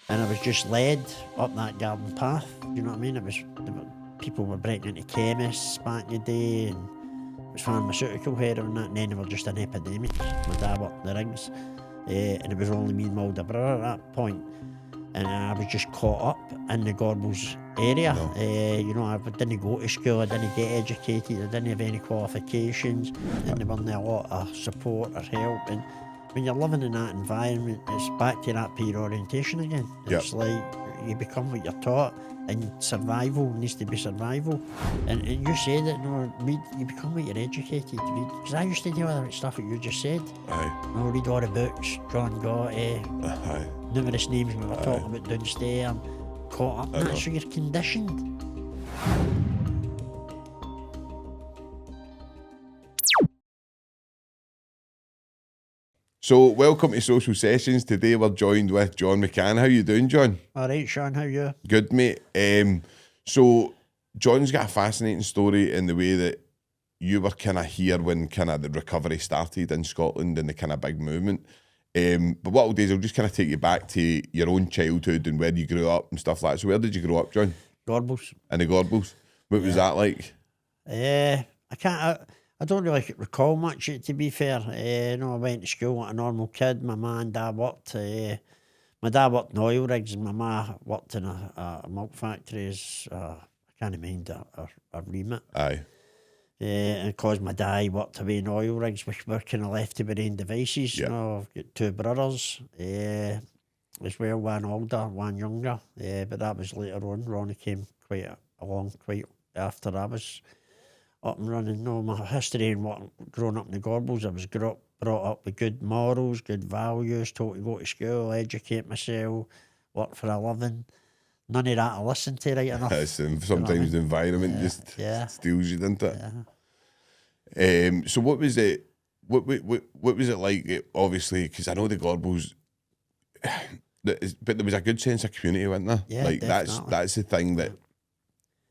and I was just led up that garden path. You know what I mean? People were breaking into chemists back in the day, and it was pharmaceutical heroin, and then they were just an epidemic. My dad worked the rigs, and it was only me and my older brother at that point. And I was just caught up in the Gorbals area. I didn't go to school, I didn't get educated, I didn't have any qualifications, and there wasn't a lot of support or help. And when you're living in that environment, it's back to that peer orientation again. It's like you become what you're taught, and survival needs to be survival. And you said it, you become what you're educated to read. Because I used to do all that stuff that you just said. Read all the books, John Gotti, numerous names we were talking about downstairs. I'm caught up in that, so you're conditioned. So, welcome to Social Sessions. Today we're joined with John McCann. How you doing, John? All right, Sean, how are you? Good, mate. So, John's got a fascinating story in the way that you were kind of here when kind of the recovery started in Scotland and the kind of big movement. But what I'll do is I'll just kind of take you back to your own childhood and where you grew up and stuff like that. So, where did you grow up, John? Gorbals. In the Gorbals. What was that like? I don't really recall much, to be fair. I went to school like a normal kid. My ma and dad worked. My dad worked in oil rigs, and my ma worked in a milk factory as, I can't mind a remit. Aye. And because my dad worked away in oil rigs, we were kind of left to our own devices. Yeah. I've got two brothers as well, one older, one younger. But that was later on. Ronnie came quite after I was up and running. No, my history and growing up in the Gorbals, I was brought up with good morals, good values, told to go to school, educate myself, work for a living. None of that I listened to right enough. Sometimes the environment just steals you, doesn't it? So what was it? What was it like? Obviously, because I know the Gorbals, but there was a good sense of community, wasn't there? Yeah, like definitely. that's the thing that.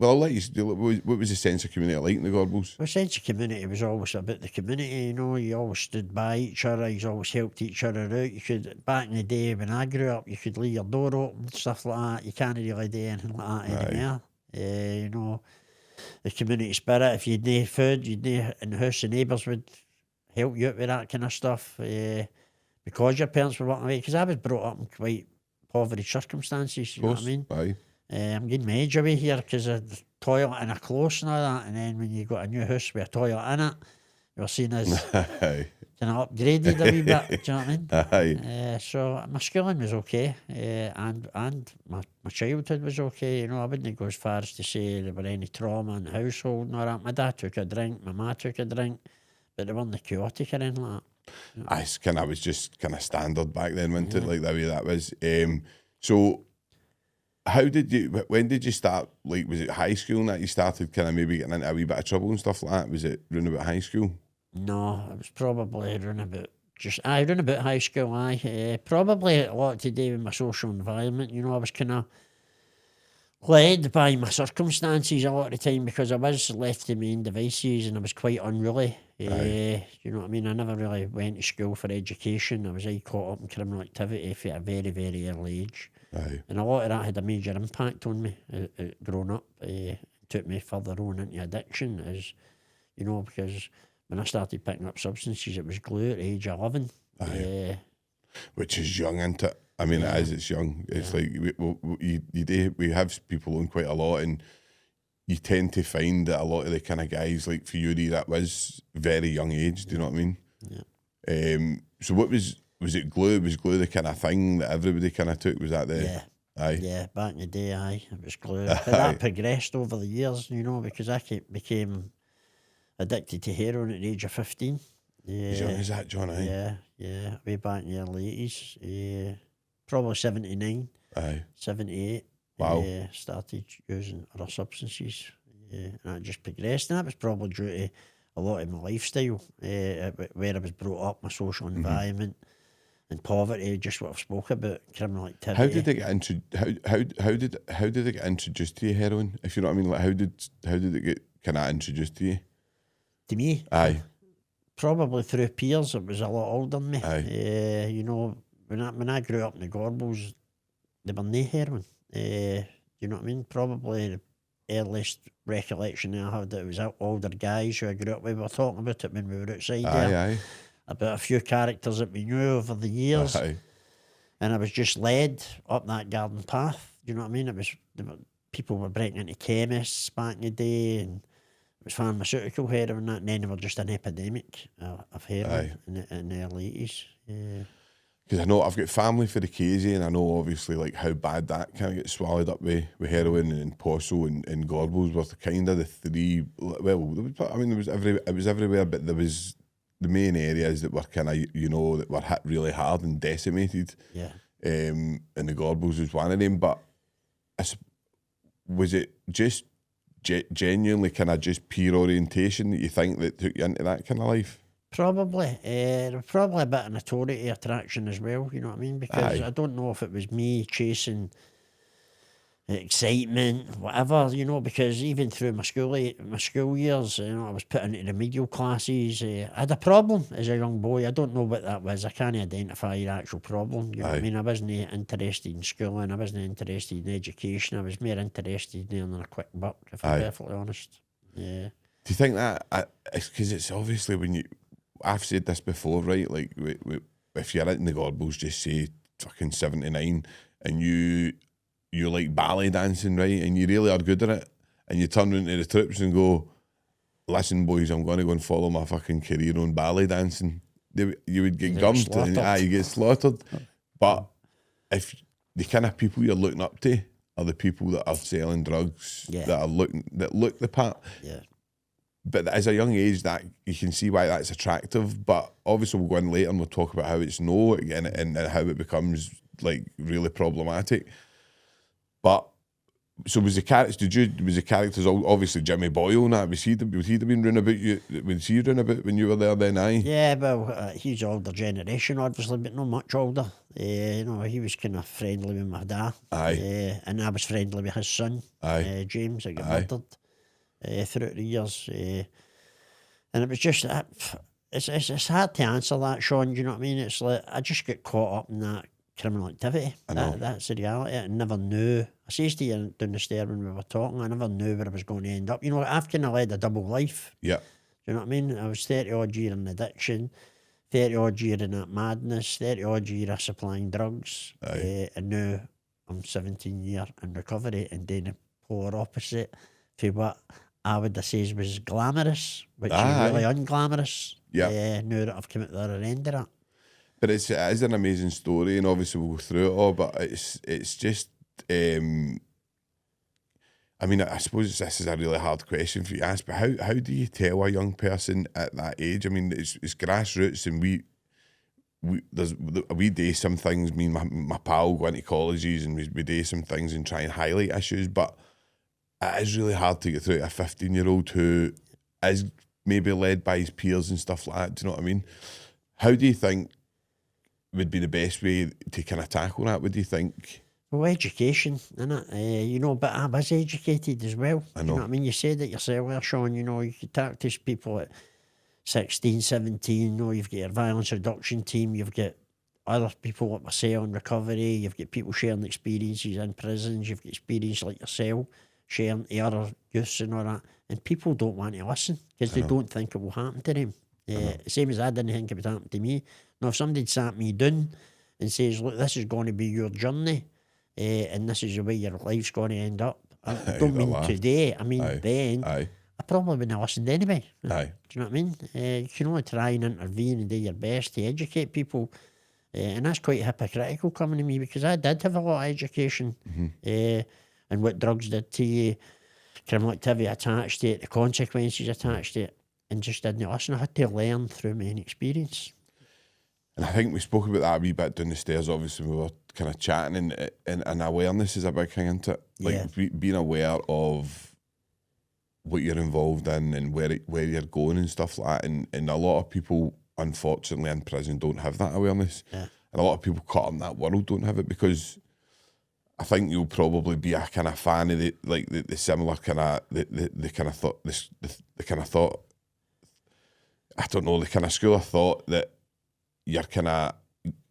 Well, I'll let you do. What was the sense of community like in the Gorbals? The sense of community was always about the community. You always stood by each other. You always helped each other out. You could, back in the day when I grew up, you could leave your door open, stuff like that. You can't really do anything like that anymore. The community spirit. If you'd need food, in the house, the neighbours would help you out with that kind of stuff. Because your parents were working away. Because I was brought up in quite poverty circumstances. You know what I mean? Aye. I'm getting my age away here because of the toilet and a close and all that. And then when you got a new house with a toilet in it, you're seen as kind of upgraded a wee bit. Do you know what I mean? So my schooling was okay, and my childhood was okay. I wouldn't go as far as to say there were any trauma in the household and all that. My dad took a drink, my ma took a drink, but they weren't chaotic or anything like that. I was just kind of standard back then, wasn't it? Like the way that was. So. When did you start, like, was it high school and that you started kind of maybe getting into a wee bit of trouble and stuff like that? Was it round about high school? No, it was probably round about high school, probably a lot to do with my social environment. I was kind of led by my circumstances a lot of the time because I was left to my own devices and I was quite unruly. You know what I mean? I never really went to school for education. I was caught up in criminal activity at a very, very early age. And a lot of that had a major impact on me growing up. Took me further on into addiction, because when I started picking up substances, it was glue at the age of 11. Which is young, isn't it? I mean, it is, it's young. It's like, we have people on quite a lot, and you tend to find that a lot of the kind of guys, like for Yuri, that was very young age, do you know what I mean? Yeah. So what was it glue? Was glue the kind of thing that everybody kind of took? Was that the... Yeah. Aye. Yeah, back in the day, it was glue. But that progressed over the years, because I became addicted to heroin at the age of 15. As young as that, John, aye? Yeah, way back in the early 80s. Probably 79, 78. Wow. Started using other substances. And that just progressed. And that was probably due to a lot of my lifestyle, where I was brought up, my social environment, and poverty, just what I've spoke about, criminal activity. How did they get how did they get introduced to you, heroin? If you know what I mean, like how did it get kind of introduced to you? To me? Aye. Probably through peers that was a lot older than me. Aye. When I grew up in the Gorbals, they were nae heroin. You know what I mean? Probably the earliest recollection I had that it was older guys who I grew up with were talking about it when we were outside there. Aye, About a few characters that we knew over the years. aye. And I was just led up that garden path. You know what I mean? People were breaking into chemists back in the day, and it was pharmaceutical heroin, and then they were just an epidemic of heroin in the early 80s. Yeah. Because I know I've got family for the KZ, and I know obviously like how bad that kind of gets swallowed up with heroin and Posso and Gorbals were kind of the three. Well, I mean, it was everywhere, but there was the main areas that were kind of that were hit really hard and decimated. Yeah. And the Gorbals was one of them. But was it just genuinely kind of just pure orientation that you think that took you into that kind of life? Probably. There was probably a bit of notoriety attraction as well, you know what I mean? Because I don't know if it was me chasing excitement, whatever, because even through my school years, I was put into remedial classes. I had a problem as a young boy. I don't know what that was. I can't identify the actual problem. You know what I mean? I wasn't interested in schooling. I wasn't interested in education. I was more interested in earning a quick buck, if I'm perfectly honest. Yeah. Do you think that, because it's obviously I've said this before, right? Like, if you're in the Gorbals, just say fucking 79, and you like ballet dancing, right? And you really are good at it, and you turn into the troops and go, listen, boys, I'm going to go and follow my fucking career on ballet dancing. You would get gummed, and you get slaughtered. But if the kind of people you're looking up to are the people that are selling drugs, that look the part. Yeah. But as a young age, that you can see why that's attractive. But obviously, we'll go in later and we'll talk about how it's no again and how it becomes like really problematic. But so was the characters obviously Jimmy Boyle and that? Was he been round about you? Was he round about when you were there then? Aye. Yeah, well, he's older generation, obviously, but not much older. He was kind of friendly with my dad. Aye. And I was friendly with his son. Aye. James, that got murdered throughout the years. And it was just, it's hard to answer that, Sean, do you know what I mean? It's like, I just get caught up in that criminal activity. That's the reality. I never knew. I says to you down the stair when we were talking, I never knew where I was going to end up. I've kind of led a double life. Yeah. Do you know what I mean? I was 30 odd year in addiction, 30 odd year in that madness, 30 odd year of supplying drugs. And now I'm 17 year in recovery and doing the polar opposite to what I would have said was glamorous, which is really unglamorous. Yeah. Now that I've come at the other end of it. But it is an amazing story, and obviously we'll go through it all. But it's just, I mean, I suppose this is a really hard question for you to ask. But how do you tell a young person at that age? I mean, it's grassroots, and we do some things. Me and my pal go into colleges, and we do some things and try and highlight issues. But it is really hard to get through to a 15-year-old who is maybe led by his peers and stuff like that. Do you know what I mean? How do you think would be the best way to kind of tackle that? What do you think? Well, education, innit? But I was educated as well. I know. You know what I mean? You said it yourself there, Sean, you could talk to people at 16, 17, you've got your violence reduction team, you've got other people at myself in recovery, you've got people sharing experiences in prisons, you've got experience like yourself, sharing to other youths and all that, and people don't want to listen because they don't think it will happen to them. Same as I didn't think it would happen to me. Now, if somebody sat me down and says, look, this is going to be your journey, and this is the way your life's going to end up, I don't mean today, I mean then, I probably wouldn't have listened anyway. Do you know what I mean? You can only try and intervene and do your best to educate people, and that's quite hypocritical coming to me because I did have a lot of education, and what drugs did to you, criminal activity attached to it, the consequences attached to it, and just didn't listen. I had to learn through my own experience. And I think we spoke about that a wee bit down the stairs, obviously, we were kind of chatting, and awareness is a big thing, isn't it? Like, being aware of what you're involved in and where you're going and stuff like that. And a lot of people, unfortunately, in prison don't have that awareness. Yeah. And a lot of people caught in that world don't have it because I think you'll probably be a kind of fan of the similar kind of, the kind of thought, the kind of thought, I don't know, the kind of school of thought that you're kind of,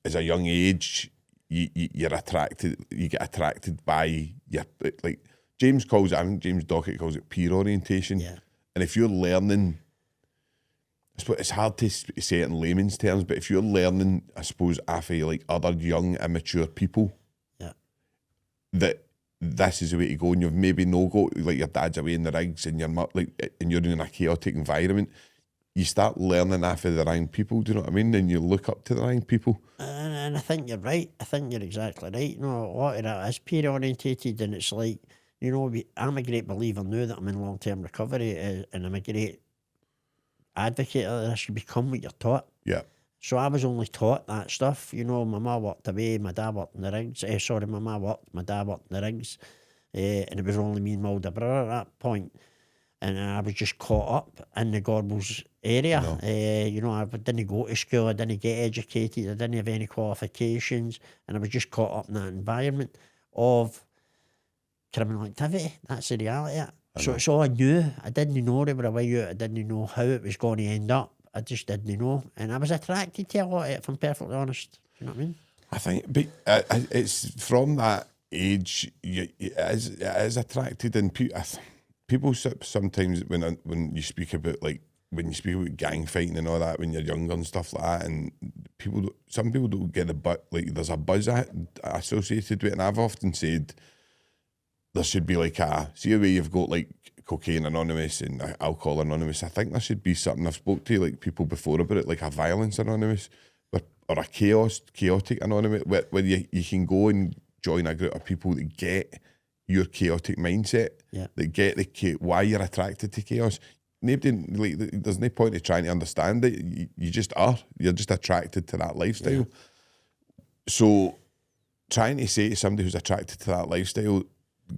as a young age, you're attracted, you get attracted by your, like James calls it, I think James Dockett calls it peer orientation. Yeah. And if you're learning, I suppose it's hard to say it in layman's terms, but if you're learning, I suppose, off of like other young, immature people, Yeah. that this is the way to go, and you've maybe no go, like your dad's away in the rigs and and you're in a chaotic environment, you start learning off of the wrong people, do you know what I mean? And you look up to the wrong people. And I think you're right. I think you're exactly right. You know, a lot of that is peer orientated, and it's like, you know, I'm a great believer now that I'm in long-term recovery, and I'm a great advocate of this. You become what you're taught. Yeah. So I was only taught that stuff. You know, my ma worked away, my dad worked in the rigs. My ma worked, my dad worked in the rigs. And it was only me and my older brother at that point. And I was just caught up in the Gorbals area. No. You know, I didn't go to school, I didn't get educated, I didn't have any qualifications, and I was just caught up in that environment of criminal activity. That's the reality of it. So it's all I knew. I didn't know they were a way out. I didn't know how it was going to end up. I just didn't know. And I was attracted to a lot of it, if I'm perfectly honest. You know what I mean? I think, but it's from that age, it is attracted, and people sometimes when you speak about gang fighting and all that when you're younger and stuff like that, and some people don't get there's a buzz associated with it, and I've often said there should be like see the way you've got like Cocaine Anonymous and Alcohol Anonymous. I think there should be something, I've spoke to like people before about it, like a Violence Anonymous or a Chaotic Anonymous, where you can go and join a group of people that get your chaotic mindset, that get why you're attracted to chaos. Nobody, there's no point in trying to understand it. You just are. You're just attracted to that lifestyle. Yeah. So trying to say to somebody who's attracted to that lifestyle,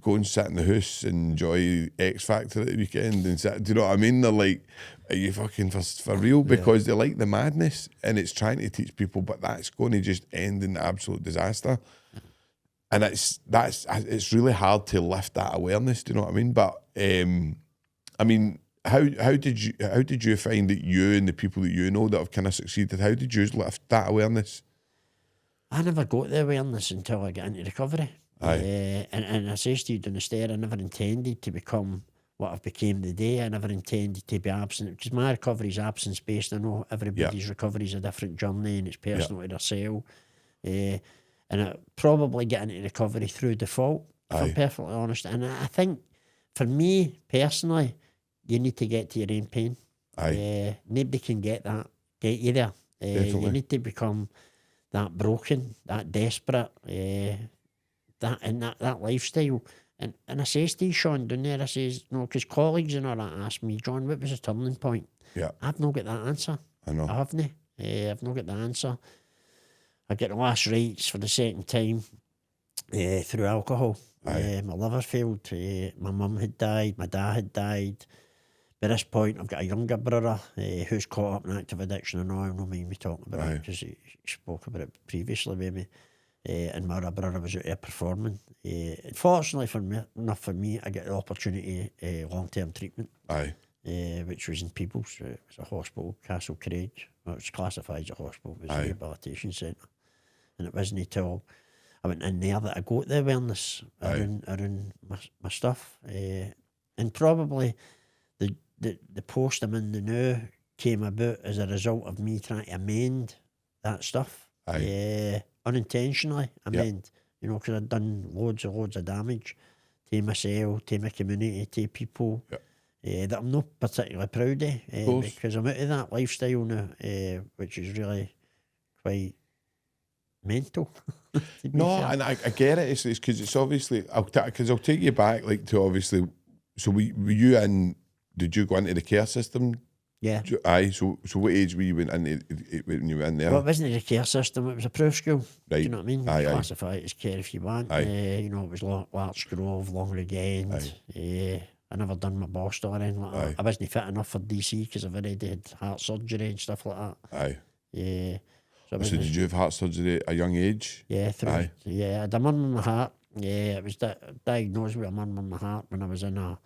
go and sit in the house and enjoy X Factor at the weekend and sit, do you know what I mean? They're like, are you fucking for real? Because they like the madness, and it's trying to teach people, but that's going to just end in absolute disaster. And it's really hard to lift that awareness, do you know what I mean? But I mean, how did you find that you and the people that you know that have kind of succeeded, how did you lift that awareness? I never got the awareness until I got into recovery. And I says to you down the stair, I never intended to become what I've became today. I never intended to be absent, because my recovery is absence based. I know everybody's recovery is a different journey, and it's personal to themselves. And I probably get into recovery through default, if I'm perfectly honest. And I think for me personally, you need to get to your own pain. Nobody can get you there. You need to become that broken, that desperate, that lifestyle. And I says to you, Sean, down there, I says, no, because colleagues and all that ask me, John, what was the turning point? Yeah. I've not got that answer. I know. I haven't. I've not got the answer. I get the last rites for the second time through alcohol. My liver failed. My mum had died. My dad had died. By this point, I've got a younger brother who's caught up in active addiction, and I don't mind me talking about it, because he spoke about it previously with me. And my other brother was out there performing. Fortunately for me, I get the opportunity long-term treatment, which was in People's. It was a hospital, Castle Craig. Well, it was classified as a hospital, it was a rehabilitation centre. And it wasn't until I went in there that I got the awareness around my stuff. And probably the post I'm in now came about as a result of me trying to amend that stuff. Unintentionally amend, you know, because I'd done loads of damage to myself, to my community, to people that I'm not particularly proud of, because I'm out of that lifestyle now, which is really quite mental. No, fair. And I get it. It's because it's obviously, because I'll take you back to obviously. So were you in? Did you go into the care system? Yeah. So what age were you when you were in there? Well, it wasn't a care system, it was a proof school. Right. Do you know what I mean? Classify it as care if you want. You know, it was Larch Grove, Long End. I never done my Boston or anything like that. I wasn't fit enough for DC because I've already had heart surgery and stuff like that. So did you have heart surgery at a young age? Yeah, I had a murmur in my heart. It was diagnosed with a murmur in my heart when I was in a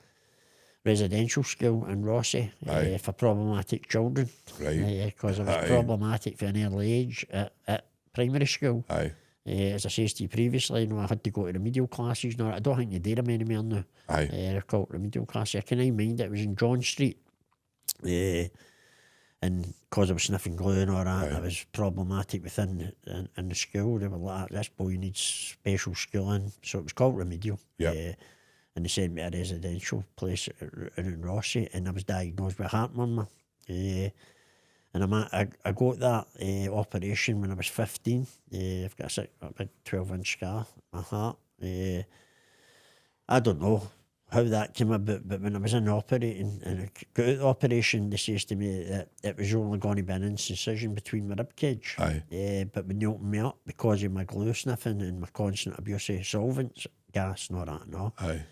residential school in Rossi for problematic children. Because I was problematic for an early age at primary school. As I said to you previously, I had to go to remedial classes. No, I don't think they do them anymore now. Aye. They're called remedial classes. I can't mind it was in John Street. And because I was sniffing glue and all that, it was problematic within in the school. They were like, this boy needs special schooling. So it was called remedial. Yep. And they sent me to a residential place in Rossi, and I was diagnosed with heart murmur. And I got that operation when I was 15. I've got a big 12-inch scar on my heart. I don't know how that came about, but when I was in operating and I got out the operation, they says to me that it was only going to be an incision between my ribcage. Aye. But when they opened me up, because of my glue sniffing and my constant abuse of solvents, gas and all that and all, Aye.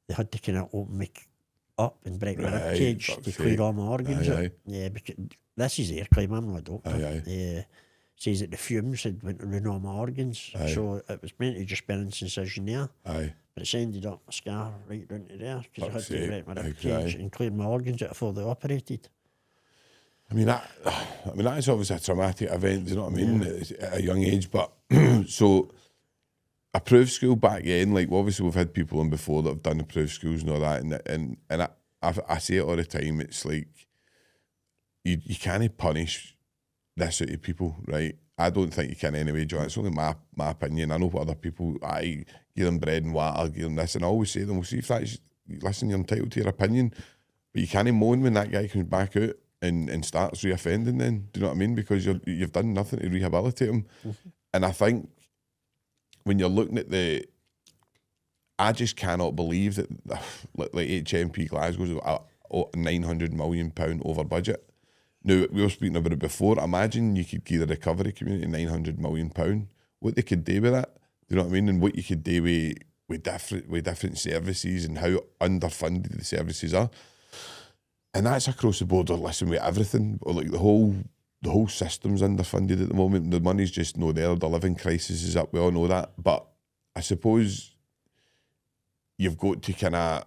they had to kind of open me up and break my Right, ribcage fuck's to sake. clear all my organs out. Aye. Yeah, because this is their claim, I'm not a doctor. Aye. Says that the fumes had went around all my organs. Aye. So it was meant to just be an incision there. Aye. But it's ended up a scar right down to there because I had Fuck's to sake. break my Aye, ribcage aye. and clear my organs out before they operated. I mean, that's obviously a traumatic event, do you know what I mean, at a young age, but so approved school back then, like obviously we've had people on before that have done approved schools and all that, and I say it all the time, it's like, you can't punish this out of people, right? I don't think you can anyway, John. It's only my opinion. I know what other people, I give them bread and water, give them this, and I always say to them, well, see if that's, listen, you're entitled to your opinion, but you can't moan when that guy comes back out and starts reoffending then, do you know what I mean? Because you've done nothing to rehabilitate him. Mm-hmm. And I think when you're looking at I just cannot believe that like HMP Glasgow's a £900 million over budget. Now, we were speaking about it before. Imagine you could give the recovery community £900 million. What they could do with that, do you know what I mean? And what you could do with different services and how underfunded the services are. And that's across the board. Listen, with everything, like the whole system's underfunded at the moment. The money's just no there. The living crisis is up. We all know that. But I suppose you've got to kind of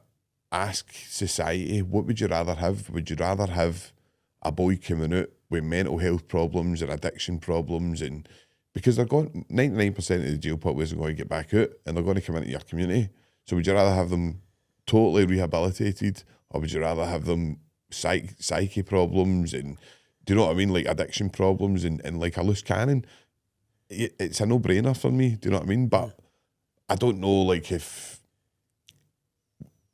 ask society, what would you rather have? Would you rather have a boy coming out with mental health problems and addiction problems, and because they're going 99% of the jail population are going to get back out and they're going to come into your community. So would you rather have them totally rehabilitated, or would you rather have them psyche problems and, do you know what I mean, like addiction problems and like a loose cannon? It's a no-brainer for me, do you know what I mean? But I don't know, like, if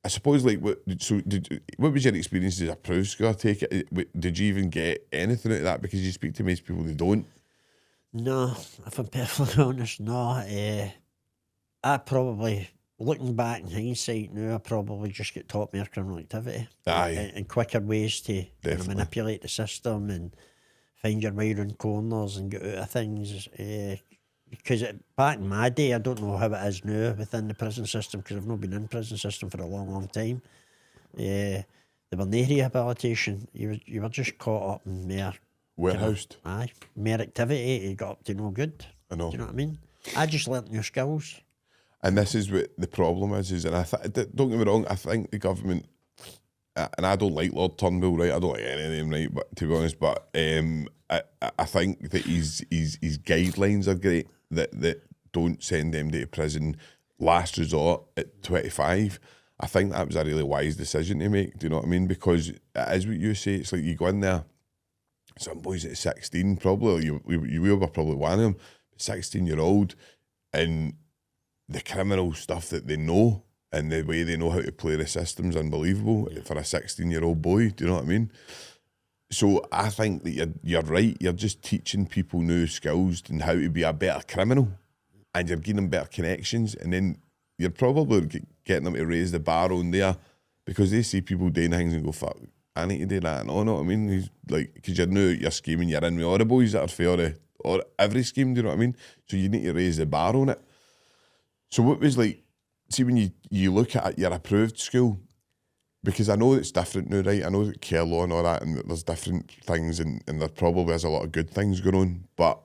I suppose, like, what was your experience as a approved school? I take it, did you even get anything out of that? Because you speak to most people, they don't. No, if I'm perfectly honest, no. I probably, looking back in hindsight now, I probably just get taught more criminal activity. Aye. And quicker ways to kind of manipulate the system and find your way around corners and get out of things. Because back in my day, I don't know how it is now within the prison system, because I've not been in the prison system for a long, long time. There were no rehabilitation. You were just caught up in mere warehoused. Mere activity. You got up to no good. I know. Do you know what I mean? I just learnt new skills. And this is what the problem is and don't get me wrong, I think the government, and I don't like Lord Turnbull, right? I don't like any of them, right? But to be honest, but I think that his guidelines are great. That don't send them to prison, last resort at 25. I think that was a really wise decision to make. Do you know what I mean? Because as what you say, it's like you go in there. Some boys at 16, probably you were probably one of them, 16-year-old, and the criminal stuff that they know and the way they know how to play the system's unbelievable for a 16-year-old boy. Do you know what I mean? So I think that you're right. You're just teaching people new skills and how to be a better criminal, and you're giving them better connections, and then you're probably getting them to raise the bar on there because they see people doing things and go, fuck, I need to do that. And all, know what I mean? He's like, because you're new, you're scheming, you're in with all the boys that are fair or every scheme, do you know what I mean? So you need to raise the bar on it. So what was like, see when you look at your approved school, because I know it's different now, right? I know that care law and all that, and there's different things, and there probably is a lot of good things going on, but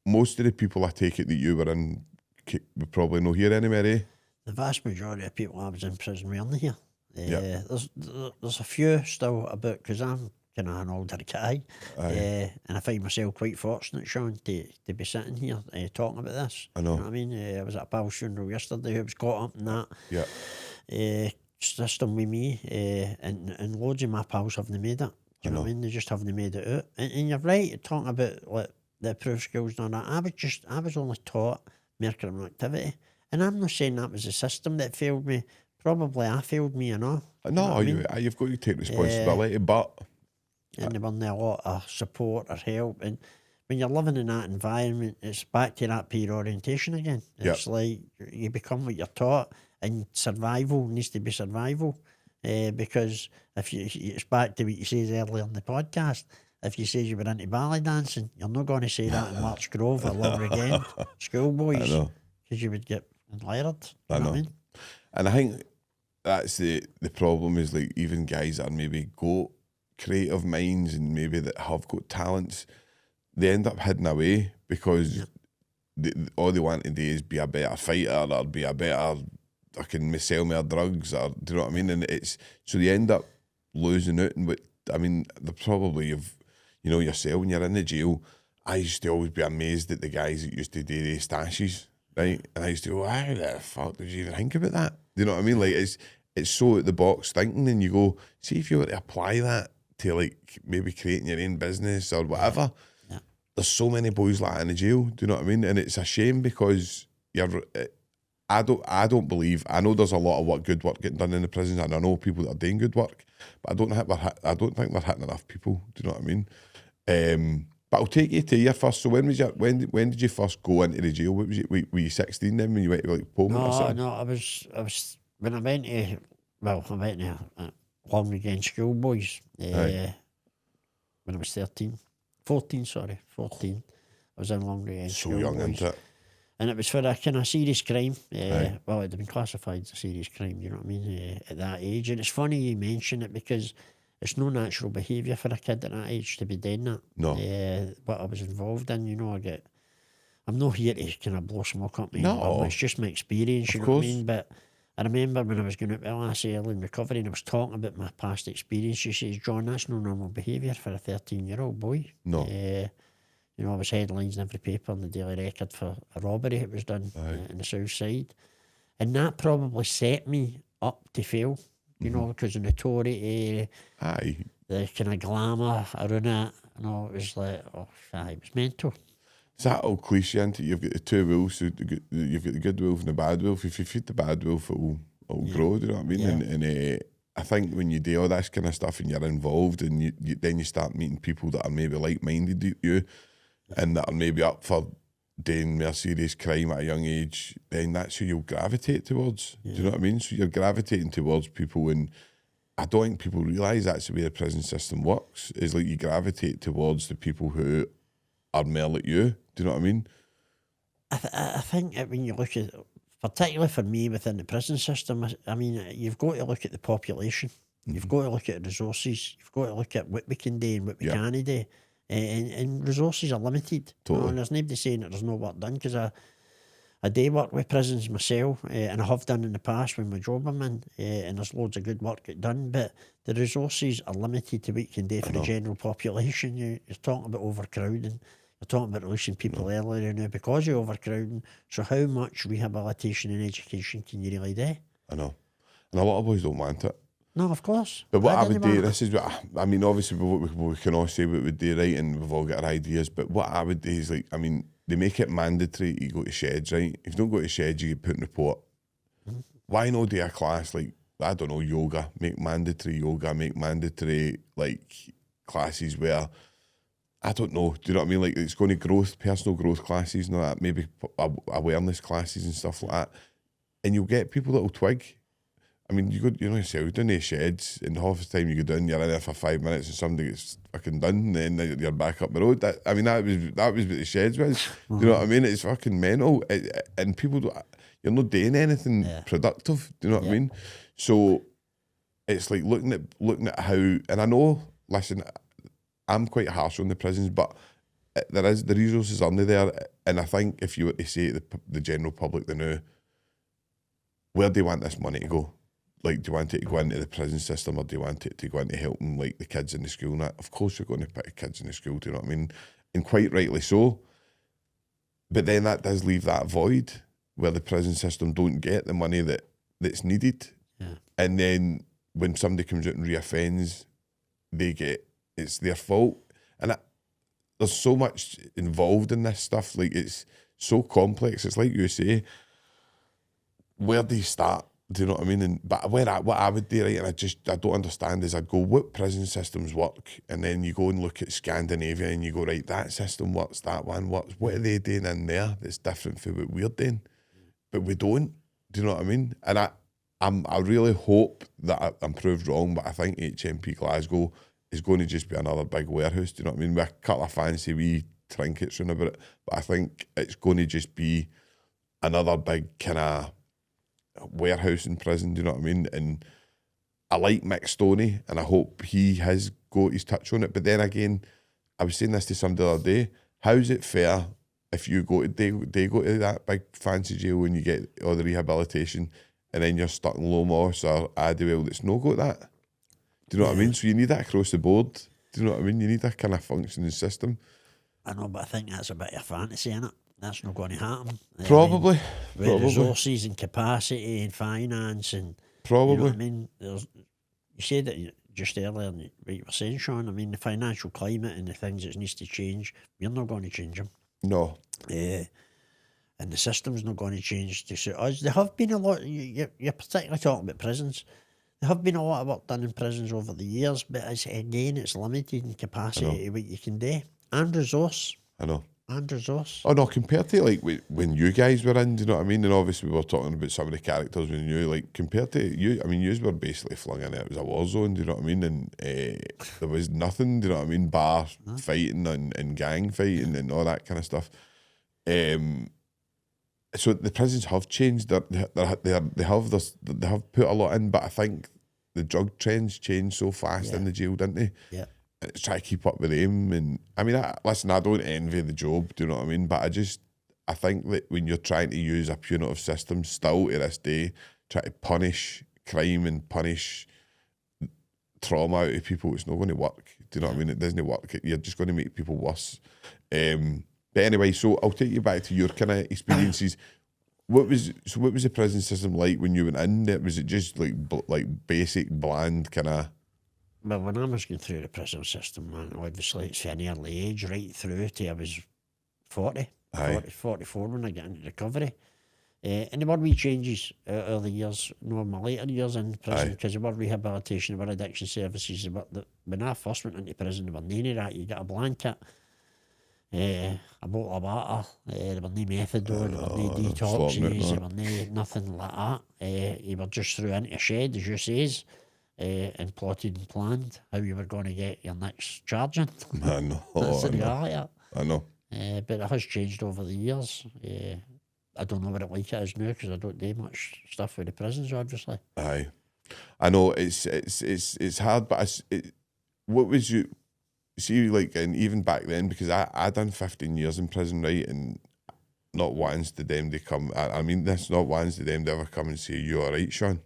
most of the people I take it that you were in would probably not here anywhere, eh? The vast majority of people I was in prison weren't here. There's a few still about, because I'm kind of an older guy. And I find myself quite fortunate, Sean, to be sitting here talking about this. I know. You know what I mean? I was at a pal's funeral yesterday who was caught up in that system with me, and loads of my pals haven't made it. Do you know what I mean? They just haven't made it out. And you're right, talking about like the approved skills and all that. I was only taught mere criminal activity. And I'm not saying that was the system that failed me. Probably I failed me, you know. No, you've got to take responsibility, but... And there wasn't a lot of support or help. And when you're living in that environment, it's back to that peer orientation again. It's like you become what you're taught, and survival needs to be survival. Because it's back to what you said earlier in the podcast. If you say you were into ballet dancing, you're not going to say that in Larch Grove or Lower Again, schoolboys, because you would get enlired. You know what I mean? And I think that's the problem, is like even guys that are maybe got creative minds and maybe that have got talents, they end up hidden away because all they want to do is be a better fighter or be a better, I can sell more drugs, or do you know what I mean? And it's so they end up losing out. And I mean, they're probably you know yourself when you're in the jail. I used to always be amazed at the guys that used to do the stashes, right? And I used to go, how the fuck did you even think about that? Do you know what I mean? Like it's so out the box thinking, and you go, see if you were to apply that to like maybe creating your own business or whatever. Yeah. There's so many boys like that in the jail. Do you know what I mean? And it's a shame because I don't believe. I know there's a lot of good work getting done in the prisons, and I know people that are doing good work, but I don't think we're hitting enough people. Do you know what I mean? But I'll take you to your first. So when did you first go into the jail? What was you? Were you 16 then when you went to like Pullman or something? No, I was when I went to Long Again Schoolboys when I was 14. I was in Long Again Schoolboys. So young, isn't it? And it was for a kind of serious crime. Well, it had been classified as a serious crime, you know what I mean, at that age. And it's funny you mention it because it's no natural behaviour for a kid at that age to be doing that. No. What I was involved in, you know, I'm not here to kind of blow smoke up my No. bum. It's just my experience, you know what I mean? But I remember when I was going out with last early in recovery and I was talking about my past experience, she says, John, that's no normal behaviour for a 13-year-old boy. No. You know, I was headlines in every paper in the Daily Record for a robbery that was done in the south side. And that probably set me up to fail, you know, because of notoriety, the kind of glamour around it. You know, it was like, it was mental. It's that old cliche, isn't it? You've got the two wolves, you've got the good wolf and the bad wolf. If you feed the bad wolf, it'll grow, do you know what I mean? Yeah. And I think when you do all this kind of stuff and you're involved and then you start meeting people that are maybe like-minded to you and that are maybe up for doing more serious crime at a young age, then that's who you'll gravitate towards. Do you know what I mean? So you're gravitating towards people, and I don't think people realise that's the way the prison system works. Is like you gravitate towards the people who are more like you. Do you know what I mean? I think that when you look at, particularly for me within the prison system, I mean, you've got to look at the population. You've got to look at resources. You've got to look at what we can do and what we can't do. And resources are limited. Totally. You know, and there's nobody saying that there's no work done, because I do work with prisons myself, and I have done in the past when my job I'm in, and there's loads of good work get done, but the resources are limited to what you can do for the general population. You're talking about overcrowding. You're talking about releasing people earlier now because of overcrowding. So how much rehabilitation and education can you really do? I know. And a lot of boys don't want it. No, of course. But what I would do, this is what, I mean, obviously we can all say what we do, right, and we've all got our ideas, but what I would do is, like, I mean, they make it mandatory you go to sheds, right? If you don't go to sheds, you get put in report. Why not do a class like, I don't know, yoga, make mandatory, like, classes where, I don't know, do you know what I mean? Like, it's going to personal growth classes and all that, maybe awareness classes and stuff like that. And you'll get people that will twig. I mean, you know yourself, you go down to sheds, and half the time you go down, you're in there for 5 minutes and somebody gets fucking done, and then you're back up the road. That was what the sheds was. Do you know what I mean? It's fucking mental. And people, you're not doing anything productive. Do you know what I mean? So it's like looking at how, and I know, listen, I'm quite harsh on the prisons, but the resources are under there, and I think if you were to say to the general public they know, where do you want this money to go? like, do you want it to go into the prison system or do you want it to go into helping like the kids in the school and that? Of course you're going to pick kids in the school, do you know what I mean? And quite rightly so. But then that does leave that void where the prison system don't get the money that's needed. Yeah. And then when somebody comes out and reoffends, it's their fault. And there's so much involved in this stuff. Like, it's so complex. It's like you say, where do you start? Do you know what I mean? And but what I would do, right, and I don't understand, is I'd go, what prison systems work? And then you go and look at Scandinavia and you go, right, that system works, that one works. What are they doing in there that's different from what we're doing? But we don't. Do you know what I mean? And I really hope that I'm proved wrong, but I think HMP Glasgow is going to just be another big warehouse. Do you know what I mean? With a couple of fancy wee trinkets round about it, but I think it's going to just be another big kind of warehouse in prison. Do you know what I mean? And I like Mick Stoney, and I hope he has got his touch on it. But then again, I was saying this to somebody the other day. How's it fair if you go to they go to that big fancy jail and you get all the rehabilitation, and then you're stuck in Low Moss or Adderall that's no got that? Do you know what I mean? So you need that across the board. Do you know what I mean? You need that kind of functioning system. I know, but I think that's a bit of fantasy, innit? That's not going to happen. Probably. With resources and capacity and finance and... Probably. You know what I mean? You said it just earlier, what you were saying, Sean. I mean, the financial climate and the things that needs to change, we're not going to change them. No. And the system's not going to change to suit us. There have been a lot... You're particularly talking about prisons. There have been a lot of work done in prisons over the years, but it's limited in capacity to what you can do. And resource. I know. And resource. Oh no, compared to like when you guys were in, do you know what I mean? And obviously we were talking about some of the characters when you, like, compared to you, I mean, you were basically flung in it. It was a war zone, do you know what I mean? And there was nothing, do you know what I mean, bar fighting and gang fighting and all that kind of stuff. So the prisons have changed. They have put a lot in, but I think the drug trends changed so fast in the jail, didn't they? Yeah. And try to keep up with them. And I mean, listen, I don't envy the job, do you know what I mean? But I think that when you're trying to use a punitive system still to this day, try to punish crime and punish trauma out of people, it's not going to work. Do you know what I mean? It doesn't work. You're just going to make people worse. But anyway, so I'll take you back to your kind of experiences. What was the prison system like when you went in there? Was it just like basic, bland kind of... Well, when I was going through the prison system, man, obviously it's an early age, right through to I was 40, 44 when I got into recovery. And there were wee changes over the years, my later years in prison, because there were rehabilitation, there were addiction services. When I first went into prison, there were none of that. You got a blanket, a bottle of water, there were no methadone, there were no detoxes, there were nothing like that. You were just threw into a shed, as you says, and plotted and planned how you were going to get your next charging. I know. That's the reality. I know. But it has changed over the years. I don't know what it like it is now because I don't do much stuff with the prisons, obviously. Aye, I know it's hard, but what was you see like, and even back then, because I done 15 years in prison, right, and not once did them they come. I mean this, not once did them they ever come and say, "You all right, Sean?"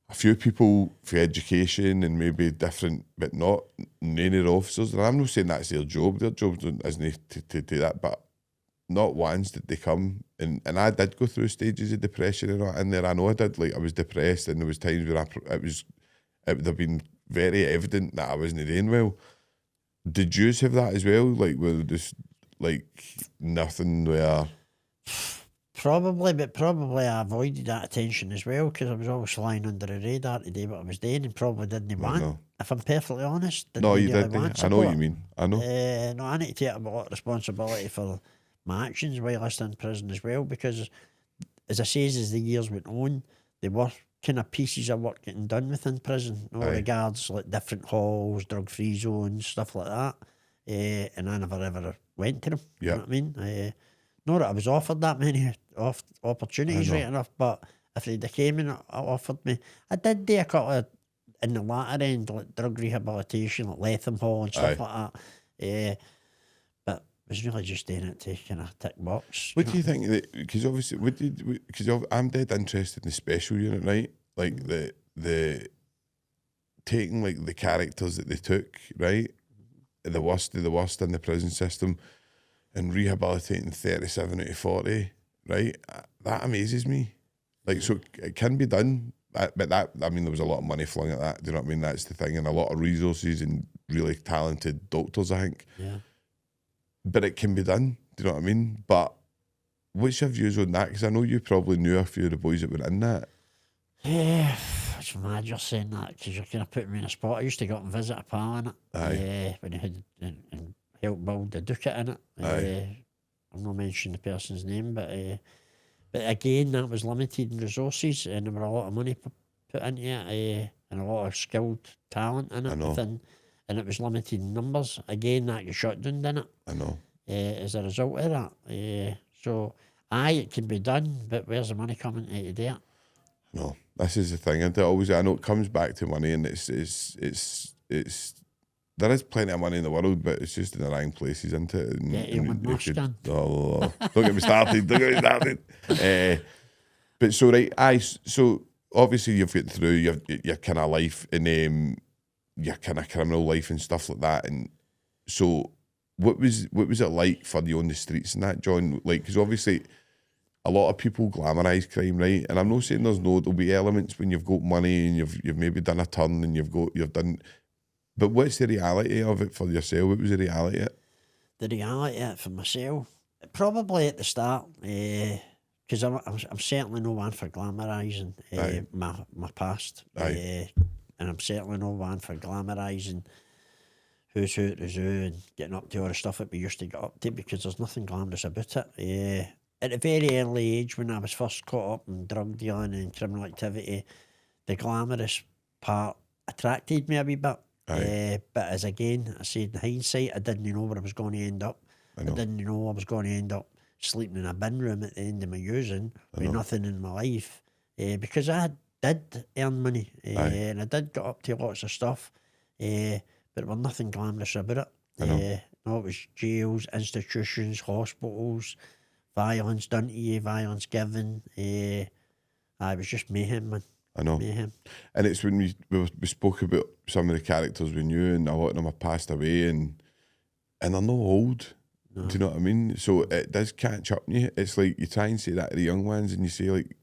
A few people for education and maybe different, but not none of the officers. And I'm not saying that's their job. Their job isn't to do that, but not once did they come. And I did go through stages of depression and all in there. I know I did. Like, I was depressed, and there was times where it would have been very evident that I wasn't doing well. Did you have that as well? Like, were just like nothing where... Probably, but probably I avoided that attention as well because I was always flying under the radar to do what I was doing and probably didn't want. No. If I'm perfectly honest. No, you didn't. I know what you mean. I know. No, I need to take a lot of responsibility for my actions while I was in prison as well because, as I say, as the years went on, there were kind of pieces of work getting done within prison, in all regards, like different halls, drug-free zones, stuff like that. And I never ever went to them. You know what I mean? Not that I was offered that many opportunities, right enough, but if they'd came and offered me, I did do a couple of, in the latter end, like drug rehabilitation, like Latham Hall and stuff like that. But I was really just doing it to kind of tick box. What do you think? Because obviously, because I'm dead interested in the special unit, right? like the taking like the characters that they took, right, the worst of the worst in the prison system, and rehabilitating 37 out of 40, right? That amazes me. Like, so it can be done, but that, I mean, there was a lot of money flung at that. Do you know what I mean? That's the thing, and a lot of resources and really talented doctors, I think. Yeah. But it can be done. Do you know what I mean? But what's your views on that? Because I know you probably knew a few of the boys that were in that. Yeah, it's mad you're saying that because you're kind of putting me in a spot. I used to go up and visit a pal in it. Aye. When he had and help build the Ducat in it. Aye. I'm not mentioning the person's name, but again, that was limited in resources and there were a lot of money put into it and a lot of skilled talent in I it know. within, and it was limited in numbers. Again, that got shut down, didn't it? I know. As a result of that. So, aye, it can be done, but where's the money coming to do it? No, this is the thing. I know it comes back to money, and it's there is plenty of money in the world, but it's just in the wrong places, isn't it? And, Yeah, Elon Musk done. Oh, don't get me started. Don't get me started. But so right, so obviously you've got through your kind of life and your kind of criminal life and stuff like that, and so what was it like for you on the streets and that, John? Like, because obviously a lot of people glamorise crime, right? And I'm not saying there'll be elements when you've got money and you've maybe done a turn and you've done, but what's the reality of it for yourself? What was the reality of it? The reality of it for myself, probably at the start, because I'm certainly no one for glamorising my past, and I'm certainly no one for glamorising who's who, and getting up to all the stuff that we used to get up to, because there's nothing glamorous about it. At a very early age, when I was first caught up in drug dealing and criminal activity, the glamorous part attracted me a wee bit. But as again, I said in hindsight, I didn't know where I was going to end up. I didn't know I was going to end up sleeping in a bin room at the end of my using with nothing in my life. Because I did earn money and I did get up to lots of stuff, but there was nothing glamorous about it. No, it was jails, institutions, hospitals, violence done to you, violence given. I was just mayhem, man. I know. Mayhem. And it's when we spoke about some of the characters we knew, and a lot of them have passed away, and they're not old. No. Do you know what I mean? So it does catch up on you. It's like you try and say that to the young ones, and you say like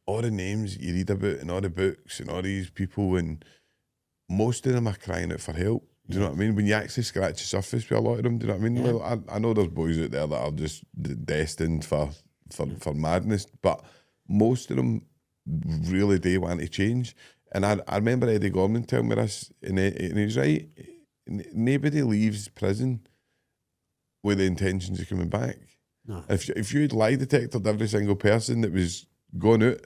all the names that you read about and all the books and all these people, and most of them are crying out for help. Do you know what I mean? When you actually scratch the surface with a lot of them, do you know what I mean? Yeah. Well, I know there's boys out there that are just destined for madness, but most of them really do want to change. And I remember Eddie Gorman telling me this, and he's right. Nobody leaves prison with the intentions of coming back. No. If you had lie detected every single person that was going out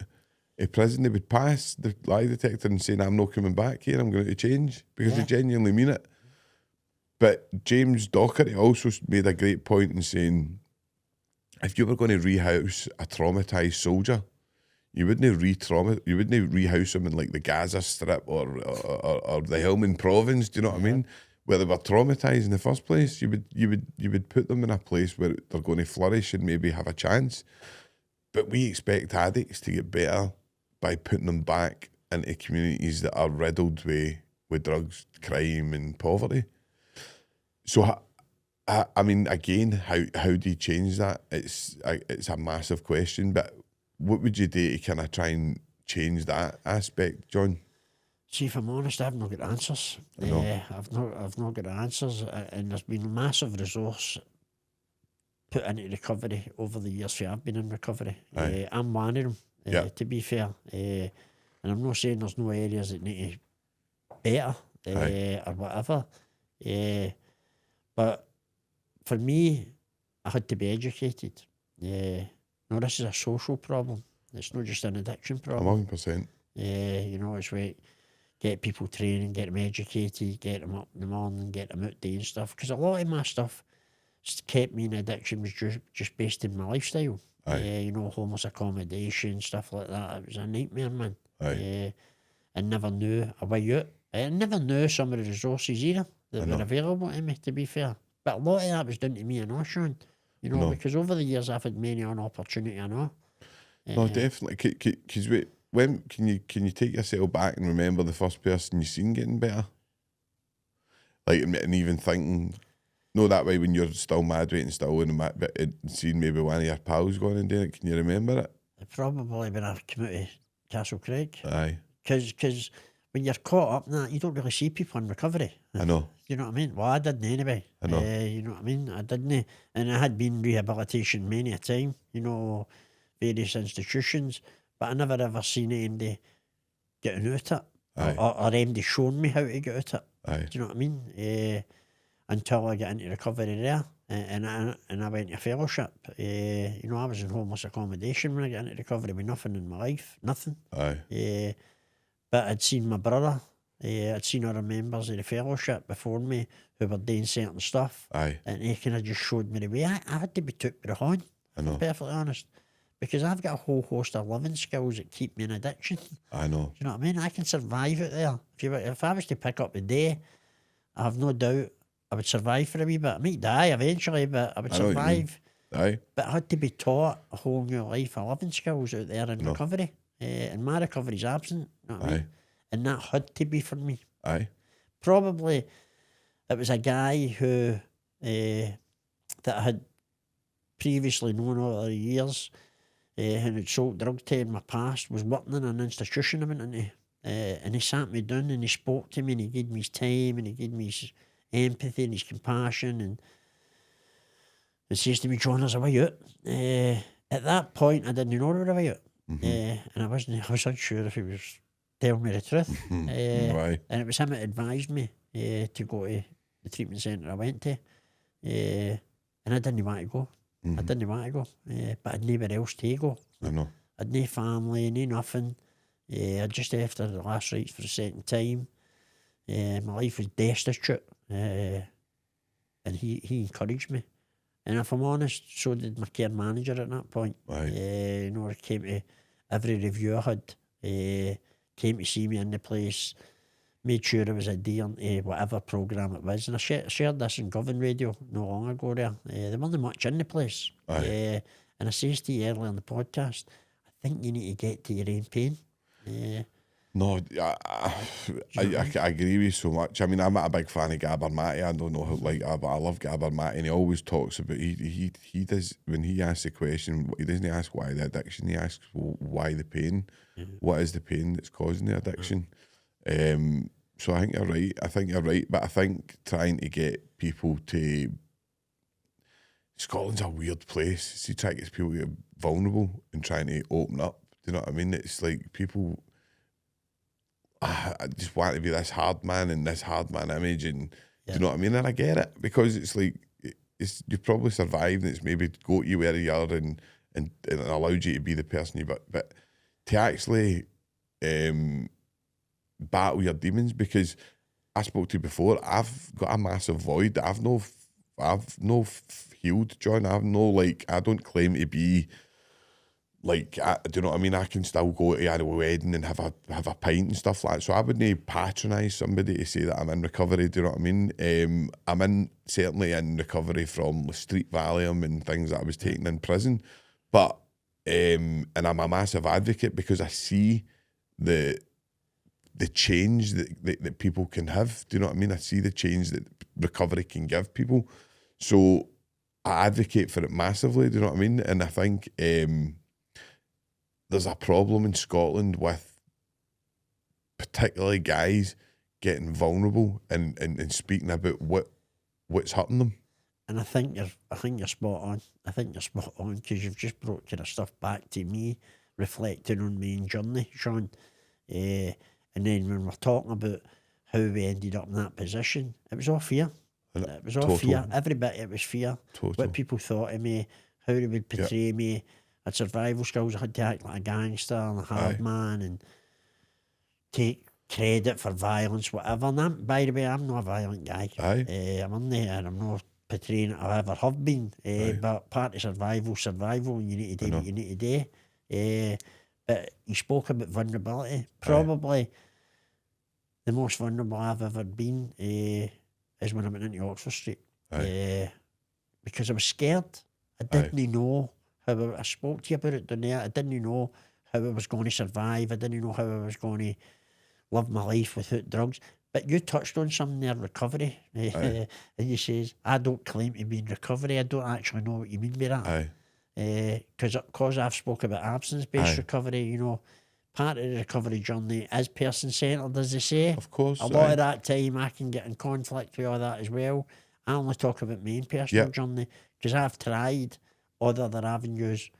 of prison, they would pass the lie detector and saying, I'm not coming back here, I'm going to change, because they genuinely mean it. But James Docherty also made a great point in saying, if you were going to rehouse a traumatised soldier, you wouldn't rehouse them in like the Gaza Strip or the Helmand Province. Do you know what I mean? Where they were traumatised in the first place. You would put them in a place where they're going to flourish and maybe have a chance. But we expect addicts to get better by putting them back into communities that are riddled with drugs, crime, and poverty. So, I mean, again, how do you change that? It's a massive question, but what would you do to kind of try and change that aspect, John? See, if I'm honest, I've not got answers. I've not got answers, and there's been a massive resource put into recovery over the years I've been in recovery. I'm one of them, to be fair. And I'm not saying there's no areas that need to better or whatever. But for me, I had to be educated. No, this is a social problem. It's not just an addiction problem. 100%. You know, it's where get people training, get them educated, get them up in the morning, get them out doing stuff. Because a lot of my stuff kept me in addiction was just based in my lifestyle. You know, homeless accommodation, stuff like that. It was a nightmare, man. I never knew a way out. I never knew some of the resources either that were available to me, to be fair. But a lot of that was down to me and Sean. You know, because over the years I've had many an opportunity, I know. No, definitely. Because when can you take yourself back and remember the first person you seen getting better? Like, and even thinking, no, that way when you're still mad waiting, still in the mat, but seeing maybe one of your pals going and doing it, can you remember it? Probably when I come out of Castle Craig. Aye. Because when you're caught up in that, you don't really see people in recovery. I know. You know what I mean? Well, I didn't anyway. I know. You know what I mean? I didn't. And I had been rehabilitation many a time, you know, various institutions, but I never ever seen anybody getting out it. Or anybody showing me how to get out it. Aye. Do you know what I mean? Until I got into recovery there. And I went to fellowship. You know, I was in homeless accommodation when I got into recovery with nothing in my life. Nothing. Aye. But I'd seen my brother. I'd seen other members of the fellowship before me who were doing certain stuff. Aye. And they kind of just showed me the way. I had to be took by the horn, I know. to be perfectly honest. Because I've got a whole host of living skills that keep me in addiction. I know. Do you know what I mean? I can survive out there. If I was to pick up the day, I have no doubt I would survive for a wee bit. I might die eventually, but I would survive. Aye. But I had to be taught a whole new life of living skills out there in recovery. And my recovery's absent. You know what I mean? And that had to be for me. Aye. Probably it was a guy who that I had previously known over the years and had sold drugs to in my past, was working in an institution I went into. And he sat me down and he spoke to me and he gave me his time and he gave me his empathy and his compassion and says to me, John, there's a way out. At that point, I didn't know there was a way out. And I was unsure if he was telling me the truth. And it was him that advised me to go to the treatment centre I went to. And I didn't want to go. I didn't want to go. But I'd nowhere else to go. I know. I'd no family, no nothing. I'd just after the last rites for the second time. My life was destitute. And he encouraged me. And if I'm honest, so did my care manager at that point. You know, he came to every review I had, came to see me in the place, made sure I was adhering to whatever programme it was. And I shared this in Govan Radio not long ago there. There wasn't much in the place. And I says to you earlier in the podcast, I think you need to get to your own pain. No, I agree with you so much. I mean, I'm not a big fan of Gabor Mate. I don't know how, but I love Gabor Mate, and he always talks about, he does, when he asks the question, he doesn't ask why the addiction, he asks why the pain. What is the pain that's causing the addiction? So I think you're right. But I think trying to get people to, Scotland's a weird place. See, trying to get people to get vulnerable and trying to open up. Do you know what I mean? It's like people, I just want to be this hard man and this hard man image, and do you know what I mean? And I get it, because it's like, you've probably survived and it's maybe got you where you are and allowed you to be the person you, but to actually battle your demons, because I spoke to you before, I've got a massive void. I've no healed, John. I don't claim to be like, do you know what I mean? I can still go to a wedding and have a pint and stuff like that. So I wouldn't patronise somebody to say that I'm in recovery. Do you know what I mean? I'm certainly in recovery from street Valium and things that I was taking in prison. But and I'm a massive advocate because I see the change that people can have. Do you know what I mean? I see the change that recovery can give people. So I advocate for it massively. Do you know what I mean? And I think there's a problem in Scotland with particularly guys getting vulnerable and speaking about what's hurting them. And I think you're spot on. I think you're spot on, because you've just brought kind of stuff back to me, reflecting on my own journey, Sean. And then when we're talking about how we ended up in that position, it was all fear. It was all fear. Every bit it was fear. What people thought of me, how they would portray me. I had survival skills. I had to act like a gangster and a hard man and take credit for violence, whatever. And by the way, I'm not a violent guy. I'm in there and I'm not portraying it I ever have been. But part of survival, and you need to do what you need to do. But you spoke about vulnerability. Probably the most vulnerable I've ever been is when I went into Oxford Street. Because I was scared. I didn't know how, I spoke to you about it down there, I didn't know how how I was going to survive. I didn't know how I was going to live my life without drugs. But you touched on something there, recovery. Aye. And you says, I don't claim to be in recovery. I don't actually know what you mean by that. Because I've spoke about absence-based recovery, you know, part of the recovery journey is person-centred, as they say. Of course. A lot of that time I can get in conflict with all that as well. I only talk about my own personal journey because I've tried other avenues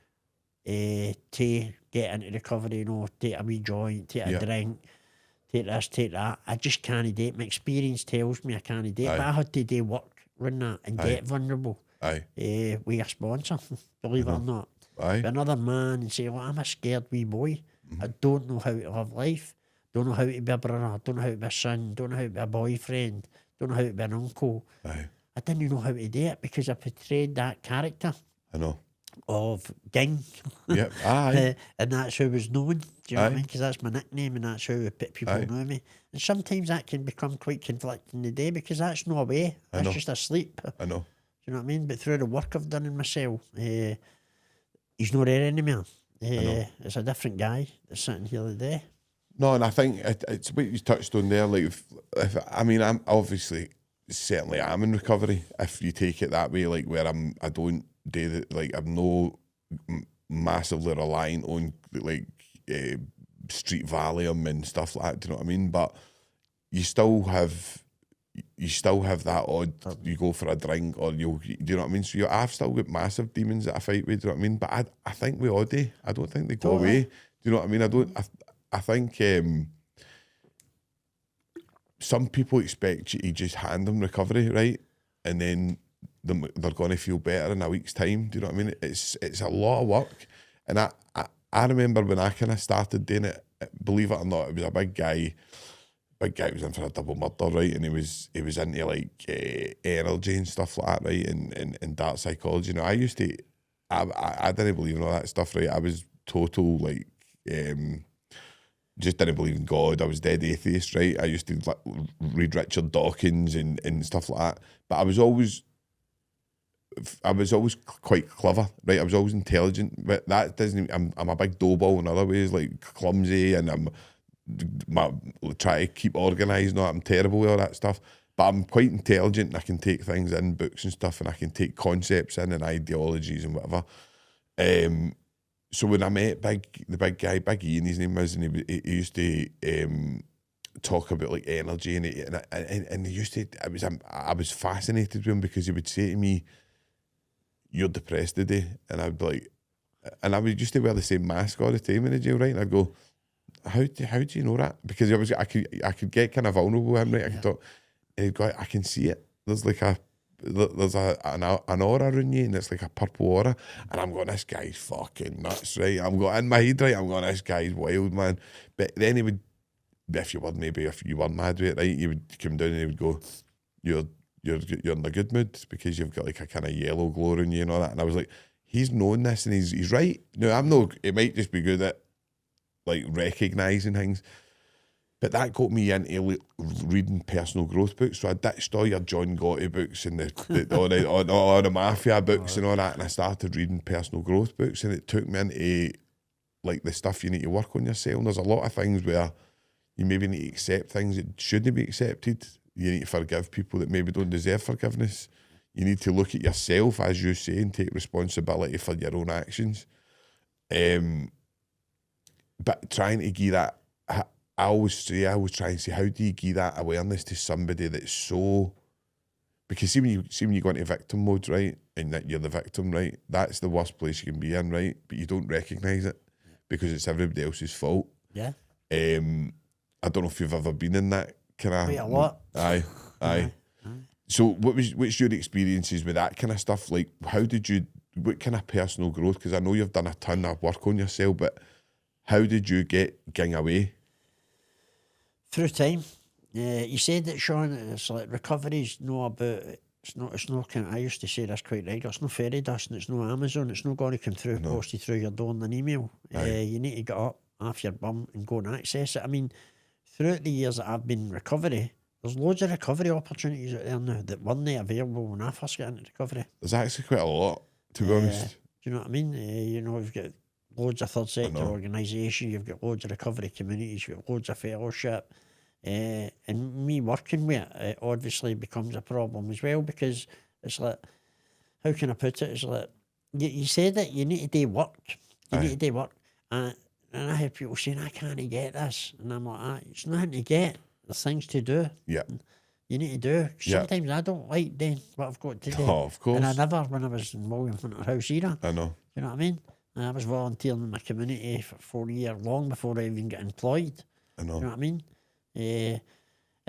to get into recovery, you know, take a wee joint, take a drink, take this, take that. I just can't do it. My experience tells me I can't do it. But I had to do work around that and get vulnerable with a sponsor, believe it or not. With another man and say, well, I'm a scared wee boy. I don't know how to live life. Don't know how to be a brother. Don't know how to be a son. Don't know how to be a boyfriend. Don't know how to be an uncle. I didn't know how to do it because I portrayed that character. I know. Of Ging. Yep. And that's who I was known. Do you know what I mean? Because that's my nickname and that's how people know me. And sometimes that can become quite conflicting in the day because that's no way. That's just a sleep. I know. Do you know what I mean? But through the work I've done in myself, he's not there anymore. It's a different guy that's sitting here today. No, and I think it's what you touched on there. Like, I mean, I'm obviously certainly I'm in recovery. If you take it that way, like where I don't do the, like I'm no massively reliant on like street Valium and stuff like that. Do you know what I mean? But you still have that odd. You go for a drink, or do you know what I mean? So I've still got massive demons that I fight with. Do you know what I mean? But I think we all do. I don't think they go away. Do you know what I mean? I think some people expect you to just hand them recovery, right? And then they're going to feel better in a week's time. Do you know what I mean? It's a lot of work. And I remember when I kind of started doing it, believe it or not, it was a big guy was in for a double murder, right? And he was into like energy and stuff like that, right? And dark psychology. You know, I didn't believe in all that stuff, right? I was total like just didn't believe in God. I was dead atheist, right? I used to like, read Richard Dawkins and stuff like that. But I was always quite clever, right? I was always intelligent, but that doesn't. I'm a big doughball in other ways, like clumsy, and try to keep organised. No, I'm terrible with all that stuff. But I'm quite intelligent, and I can take things in, books and stuff, and I can take concepts in and ideologies and whatever. So when I met the big guy, Big Ian, his name was, and he used to talk about like energy, and he used to. I was fascinated with him because he would say to me, "You're depressed today," and I'd be like, and I would used to wear the same mask all the time in the jail, right? And I'd go, "How do you know that?" Because I could get kind of vulnerable with him, right? I could talk, and he'd go, "I can see it. There's like an aura around you, and it's like a purple aura." And I'm going, "This guy's fucking nuts," right? I'm going in my head, right? I'm going, "This guy's wild, man." But then he would, if you were mad with it, right? He would come down and he would go, You're in a good mood because you've got like a kind of yellow glow around you and all that." And I was like, he's known this and he's right. No, I'm no. It might just be good at like recognising things. But that got me into reading personal growth books. So I ditched all your John Gotti books and all the mafia books and all that, and I started reading personal growth books, and it took me into like the stuff you need to work on yourself. And there's a lot of things where you maybe need to accept things that shouldn't be accepted. You need to forgive people that maybe don't deserve forgiveness. You need to look at yourself, as you say, and take responsibility for your own actions. But trying to give that, I always try and say, how do you give that awareness to somebody that's so... Because see when you go into victim mode, right, and that you're the victim, right, that's the worst place you can be in, right? But you don't recognise it because it's everybody else's fault. Yeah. I don't know if you've ever been in that kind of... Quite a lot. Aye. So what's your experiences with that kind of stuff? Like, what kind of personal growth? Because I know you've done a ton of work on yourself, but how did you get Ging away? Through time. You said that, Sean, it's like recovery's not about, it's not kind of, I used to say this quite regular, it's no fairy dust and it's no Amazon, it's not going to come through, posted through your door in an email. You need to get up off your bum and go and access it. I mean, throughout the years that I've been in recovery, there's loads of recovery opportunities out there now that weren't available when I first got into recovery. There's actually quite a lot, to be honest. Do you know what I mean? You know, we've got loads of third sector organisations, you've got loads of recovery communities, you've got loads of fellowship. And me working with it obviously becomes a problem as well, because it's like, how can I put it? It's like, you said that you need to do work. You need to do work. And I have people saying, I can't get this. And I'm like, it's nothing to get. There's things to do. Yeah. You need to do. Sometimes I don't like doing what I've got to do. Oh, of course. And I never, when I was in William Hunter House either. I know. You know what I mean? And I was volunteering in my community for 4 years, long before I even got employed. I know. You know what I mean?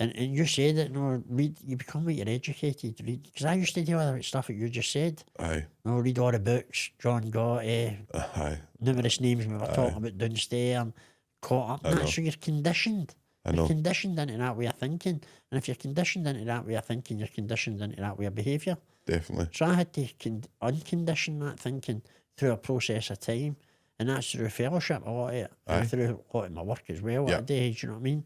And you said it, read, you become what you're educated. Read, because I used to do all that stuff that you just said. Aye. Read all the books, John Gotti, Aye. numerous names we were talking about downstairs, and caught up in that. So you're conditioned. You're conditioned into that way of thinking. And if you're conditioned into that way of thinking, you're conditioned into that way of behaviour. Definitely. So I had to uncondition that thinking through a process of time. And that's through fellowship, a lot of it. And through a lot of my work as well at day, do you know what I mean?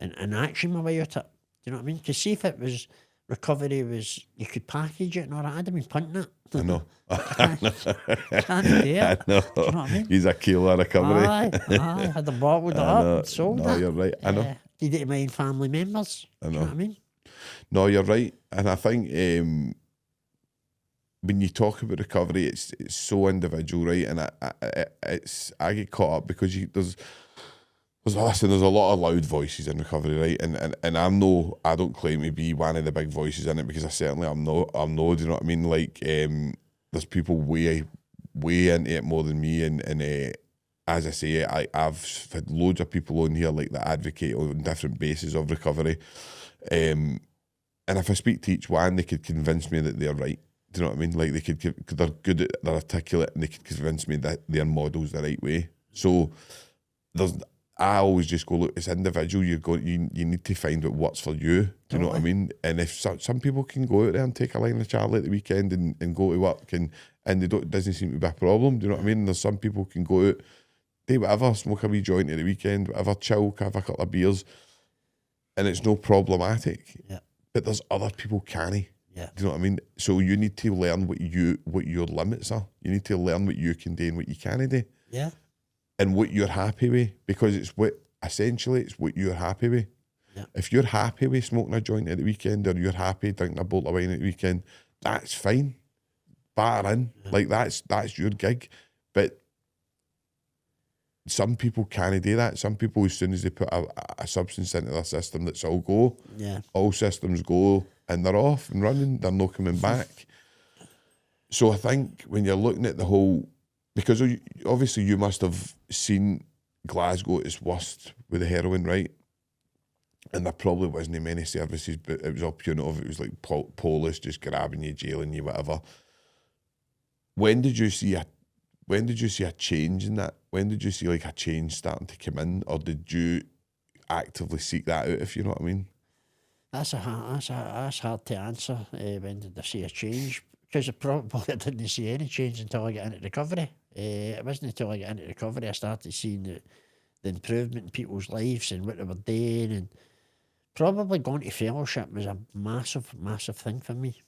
And action about it. Do you know what I mean? Because see, if it was recovery was, you could package it and all that, I'd have been punting it. I know. Can't do it. I know. Do you know what I mean? He's a killer recovery. Aye, had the bottled it up and sold no, it. you're right. I know. Did it to my own family members. I know. Do you know what I mean? No, you're right. And I think when you talk about recovery, it's so individual, right? And I get caught up because there's a lot of loud voices in recovery, right? And I don't claim to be one of the big voices in it, because I certainly am not. Do you know what I mean? Like, there's people way into it more than me, and as I say, I've had loads of people on here like that advocate on different bases of recovery, and if I speak to each one, they could convince me that they're right. Do you know what I mean? Like, they're good at, they're articulate, and they could convince me that their model's the right way. So I always just go, look, it's individual. You need to find what works for you. Do you know what I mean? And if some people can go out there and take a line of Charlie at the weekend and go to work and it doesn't seem to be a problem. Do you know what I mean? And there's some people can go out, do whatever, smoke a wee joint at the weekend, whatever, chill, have a couple of beers, and it's no problematic. Yeah. But there's other people canny. Yeah. Do you know what I mean? So you need to learn what your limits are. You need to learn what you can do and what you can't do. Yeah. And what you're happy with, because it's what you're happy with. Yeah. If you're happy with smoking a joint at the weekend, or you're happy drinking a bottle of wine at the weekend, that's fine. Batter in. Yeah. Like, that's your gig. But some people can't do that. Some people, as soon as they put a substance into their system, that's all go. Yeah. All systems go, and they're off and running. They're not coming back. So I think when you're looking at the whole, because obviously you must have seen Glasgow at its worst with the heroin, right? And there probably wasn't many services, but it was all punitive. It was like police just grabbing you, jailing you, whatever. When did you see a change in that? When did you see like a change starting to come in, or did you actively seek that out, if you know what I mean? That's hard to answer. When did I see a change? Because I didn't see any change until I got into recovery. It wasn't until I got into recovery I started seeing the improvement in people's lives and what they were doing, and probably going to fellowship was a massive, massive thing for me.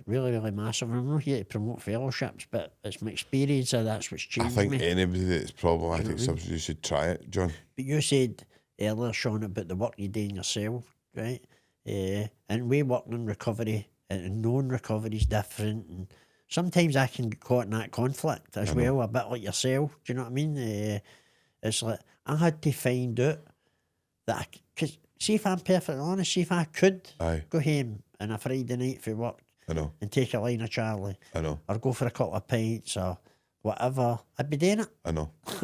Really, really massive. I'm not here to promote fellowships, but it's my experience of that's what's changed me. I think anybody that's problematic substance, you should try it, John. But you said earlier, Sean, about the work you do in yourself, right? And we working in recovery, and knowing recovery is different, and sometimes I can get caught in that conflict as well, a bit like yourself. Do you know what I mean? It's like I had to find out that, because see, if I'm perfectly honest, see if I could go home on a Friday night for work and take a line of Charlie, or go for a couple of pints or whatever, I'd be doing it. I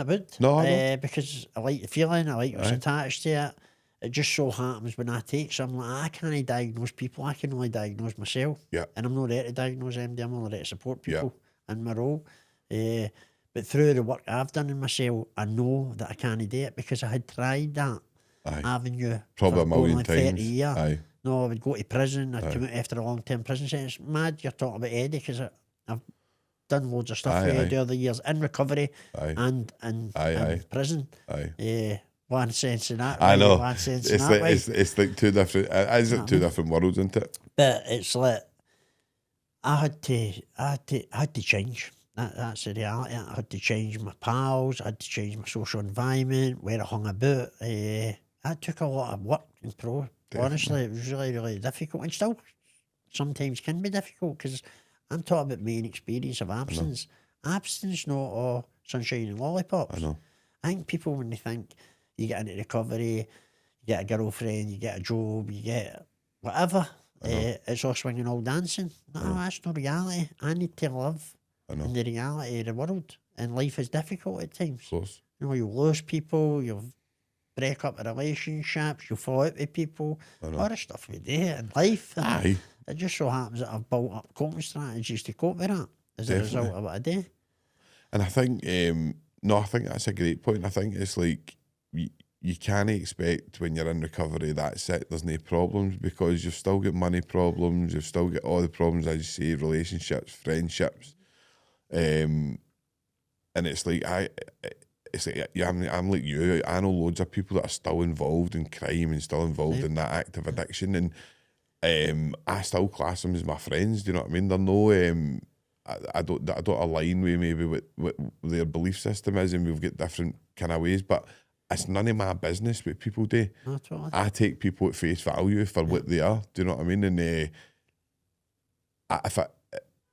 would. No, I know. Because I like the feeling, I like what's attached to it. It just so happens when I take something like, I can't diagnose people, I can only diagnose myself. Yeah. And I'm not there to diagnose MD, I'm only there to support people in my role. But through the work I've done in myself, I know that I can't do it, because I had tried that avenue probably a million like times. 30 years. No, I would go to prison, I'd come out after a long-term prison sentence. Mad you're talking about Eddie, because I've done loads of stuff with Eddie over the years, in recovery and prison. One sense in that way, I know. one sense it's in like, that way. It's like two different, two different worlds, isn't it? But it's like, I had to change. That's the reality. I had to change my pals, I had to change my social environment, where I hung about. That took a lot of work and honestly, it was really, really difficult, and still sometimes can be difficult, because I'm talking about main experience of absence. Absence, not all sunshine and lollipops. I know. I think people, when they think you get into recovery, you get a girlfriend, you get a job, you get whatever, it's all swinging, all dancing. No, that's not reality. I need to live in the reality of the world, and life is difficult at times. Of course. You know, you lose people, you'll break up relationships, you fall out with people, all the stuff we do in life. Aye. It just so happens that I've built up coping strategies to cope with that as a result of what I do. And I think, I think that's a great point. I think it's like, you can't expect when you're in recovery that's it, there's no problems, because you've still got money problems, you've still got all the problems, as you say, relationships, friendships. And it's like, I'm like you. I know loads of people that are still involved in crime and still involved in that active addiction, and I still class them as my friends. Do you know what I mean? They're no, I don't align with maybe what their belief system is, and we've got different kind of ways, but it's none of my business what people do. I take people at face value for what they are. Do you know what I mean? And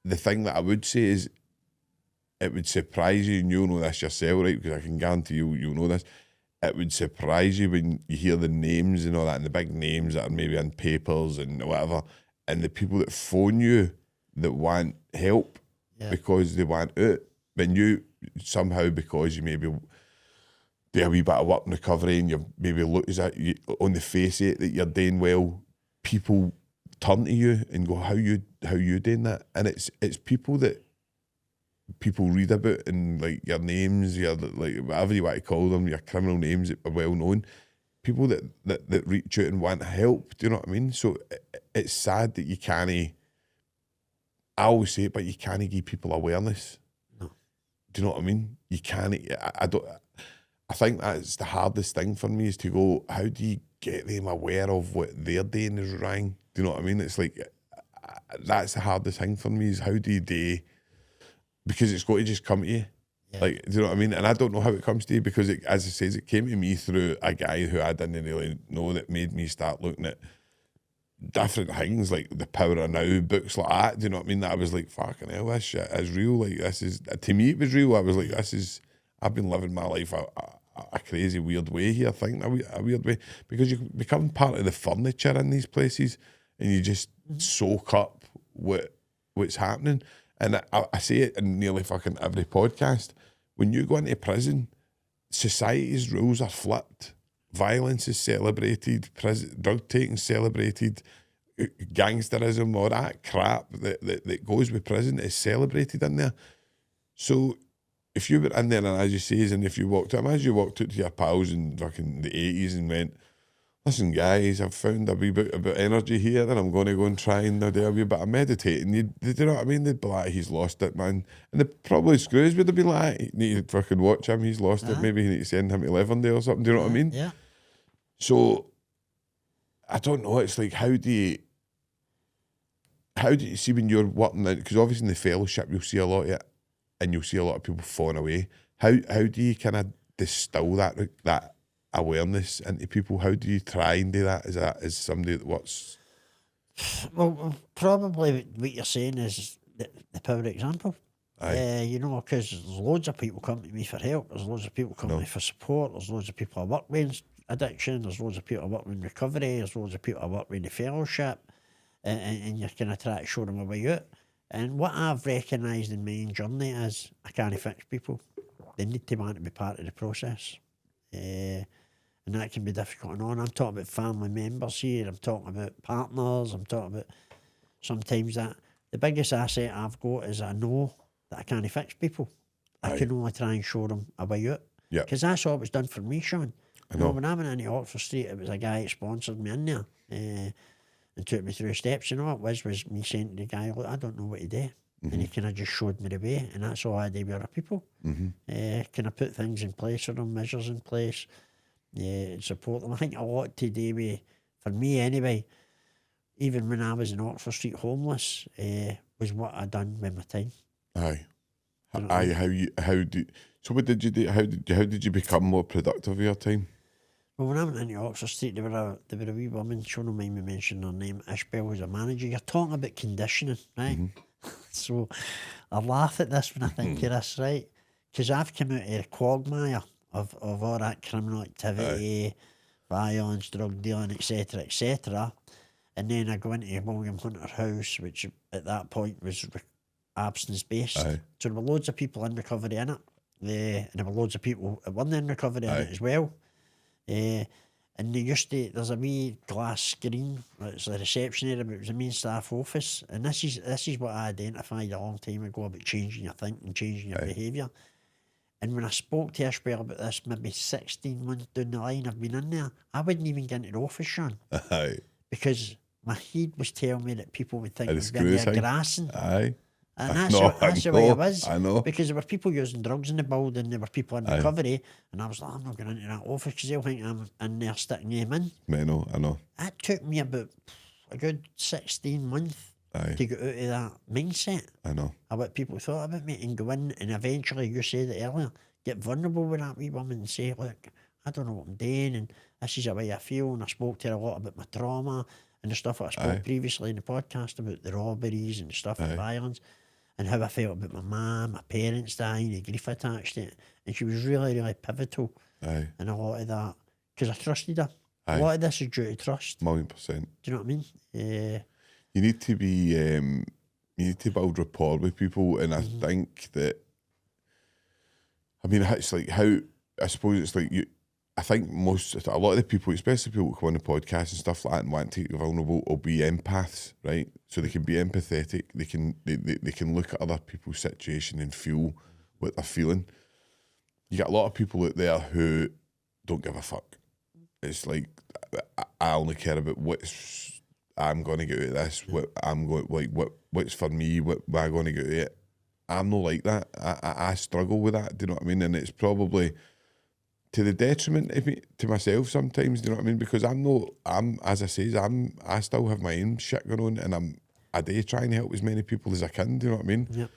the thing that I would say is, it would surprise you, and you'll know this yourself, right? Because I can guarantee you'll know this. It would surprise you when you hear the names and all that, and the big names that are maybe in papers and whatever, and the people that phone you that want help because they want out. When you somehow, because you maybe do a wee bit of work in recovery, and you maybe look as that you, on the face of it, that you're doing well, people turn to you and go, how you doing that? And it's people that people read about, and like your names, your like whatever you want to call them, your criminal names that are well known, people that reach out and want help. Do you know what I mean? So it's sad that you can't. I always say it, but you can't give people awareness. No. Do you know what I mean? You can't. I don't. I think that's the hardest thing for me, is to go, how do you get them aware of what they're doing is wrong? Do you know what I mean? It's like, that's the hardest thing for me, is how do you because it's got to just come to you. Yeah. Like, do you know what I mean? And I don't know how it comes to you, because it, as it says, it came to me through a guy who I didn't really know, that made me start looking at different things, like The Power of Now, books like that. Do you know what I mean? That I was like, fucking hell, this shit is real. Like, this is, to me, it was real. I was like, I've been living my life a crazy, weird way here, thinking a weird way, because you become part of the furniture in these places, and you just soak up what's happening. And I say it in nearly fucking every podcast. When you go into prison, society's rules are flipped. Violence is celebrated, drug taking celebrated, gangsterism, all that crap that goes with prison is celebrated in there. So if you were in there, and as you say, and if you walked out, as you walked out to your pals in fucking the 80s and went, listen guys, I've found a wee bit about energy here, and I'm going to go and try and do a wee bit of meditating. You know what I mean? They'd be like, he's lost it, man. And the probably screws would have been like, you need to fucking watch him, he's lost it. Maybe you need to send him to Levendale or something. Do you know what I mean? Yeah. So, I don't know, it's like, how do you see when you're working, because obviously in the fellowship you'll see a lot of it, and you'll see a lot of people falling away. How do you kind of distill that awareness into people? How do you try and do that as somebody that works? Well, probably what you're saying is the power example. You know, because there's loads of people come to me for help, there's loads of people come to me for support, there's loads of people I work with addiction, there's loads of people I work with in recovery, there's loads of people I work with in the fellowship, and you're kind of trying to show them a way out. And what I've recognised in my own journey is, I can't fix people. They need to want to be part of the process. And that can be difficult. And I'm talking about family members here, I'm talking about partners, I'm talking about sometimes that the biggest asset I've got is I know that I can't fix people. I can only try and show them a way out. Because that's all it was done for me, Sean. You know, when I went into Oxford Street, it was a guy that sponsored me in there and took me through steps. You know what it was me saying to the guy, look, I don't know what to do. And he kind of just showed me the way, and that's all I do with other people. Can I put things in place for them, measures in place, and support them? I think a lot to do with, for me anyway, even when I was in Oxford Street homeless, was what I done with my time. Aye. You know what I mean? So what did you do? How did you become more productive of your time? Well, when I went into Oxford Street, there were a wee woman, she don't mind me mentioning her name, Ishbel was a manager. You're talking about conditioning, right? So I laugh at this when I think of this, right? Because I've come out of the quagmire of all that criminal activity, violence, drug dealing, etc., etc. And then I go into William Hunter House, which at that point was abstinence based. Aye. So there were loads of people in recovery in it. And there were loads of people that weren't in recovery in it as well. And they used to, there's a wee glass screen, it's the reception area, but it was the main staff office. And this is what I identified a long time ago about changing your thinking, changing your behaviour. And when I spoke to Ishbel about this, maybe 16 months down the line I've been in there, I wouldn't even get into the office, Sean. Aye. Because my head was telling me that people would think At I the was in there screws, grassing. Aye. And I that's know, the way it was. I know. Because there were people using drugs in the building, there were people in recovery, and I was like, I'm not going into that office because they'll think I'm in there sticking them in. I know. That took me about a good 16 months to get out of that mindset. I know. Of what people thought about me and go in and eventually, you said it earlier, get vulnerable with that wee woman and say, look, I don't know what I'm doing and this is the way I feel, and I spoke to her a lot about my trauma and the stuff that I spoke previously in the podcast about the robberies and the stuff, the violence, and how I felt about my mum, my parents dying, the grief attached to it. And she was really, really pivotal in a lot of that because I trusted her. A lot of this is due to trust. 1,000,000%. Do you know what I mean? You need to be, you need to build rapport with people, and I think that, I mean, it's like how, I suppose it's like you, I think a lot of the people, especially people who come on the podcast and stuff like that and want to get vulnerable, will be empaths, right? So they can be empathetic. They can look at other people's situation and feel what they're feeling. You get a lot of people out there who don't give a fuck. It's like, I only care about what's I'm going to get out of this. What I'm going, like, what's for me. What am I going to get out of it? I'm not like that. I struggle with that. Do you know what I mean? And it's probably to the detriment of me, to myself sometimes, do you know what I mean? Because as I say, I still have my own shit going on, and I do try and help as many people as I can, do you know what I mean? Yep.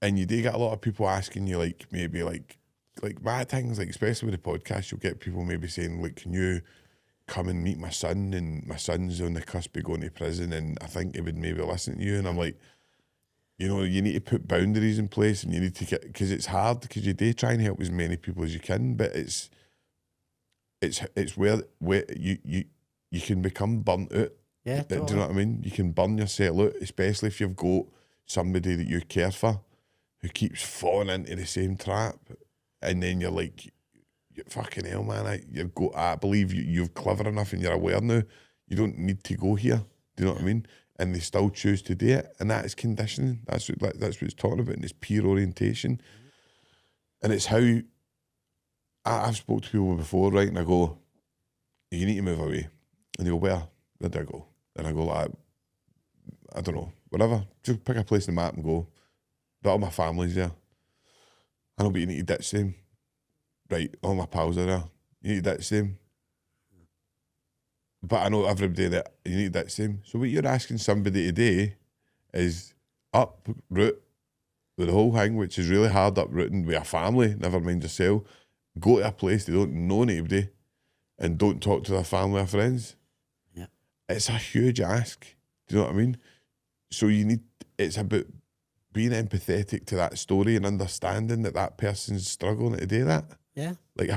And you do get a lot of people asking you, like, maybe like bad things, like, especially with the podcast, you'll get people maybe saying, like, can you come and meet my son? And my son's on the cusp of going to prison, and I think he would maybe listen to you. And I'm like, you know, you need to put boundaries in place, and you need to get, because it's hard, because you do try and help as many people as you can, but it's where you can become burnt out. Yeah, Do you know what I mean? You can burn yourself out, especially if you've got somebody that you care for who keeps falling into the same trap, and then you're like, fucking hell, man, I believe you're clever enough and you're aware now, you don't need to go here. Do you know what I mean? And they still choose to do it, and that is conditioning. That's what it's talking about, and it's peer orientation. And it's how I've spoke to people before, right? And I go, you need to move away. And they go, where do I go? And I go, like, I don't know, whatever. Just pick a place on the map and go. But all my family's there. I know, but you need to ditch them. Right, all my pals are there. You need to ditch them. But I know everybody that you need to ditch them. So what you're asking somebody today is uproot with the whole thing, which is really hard, uprooting with a family, never mind yourself. Go to a place they don't know anybody and don't talk to their family or friends. Yeah. It's a huge ask. Do you know what I mean? So it's about being empathetic to that story and understanding that person's struggling to do that. Yeah. Like,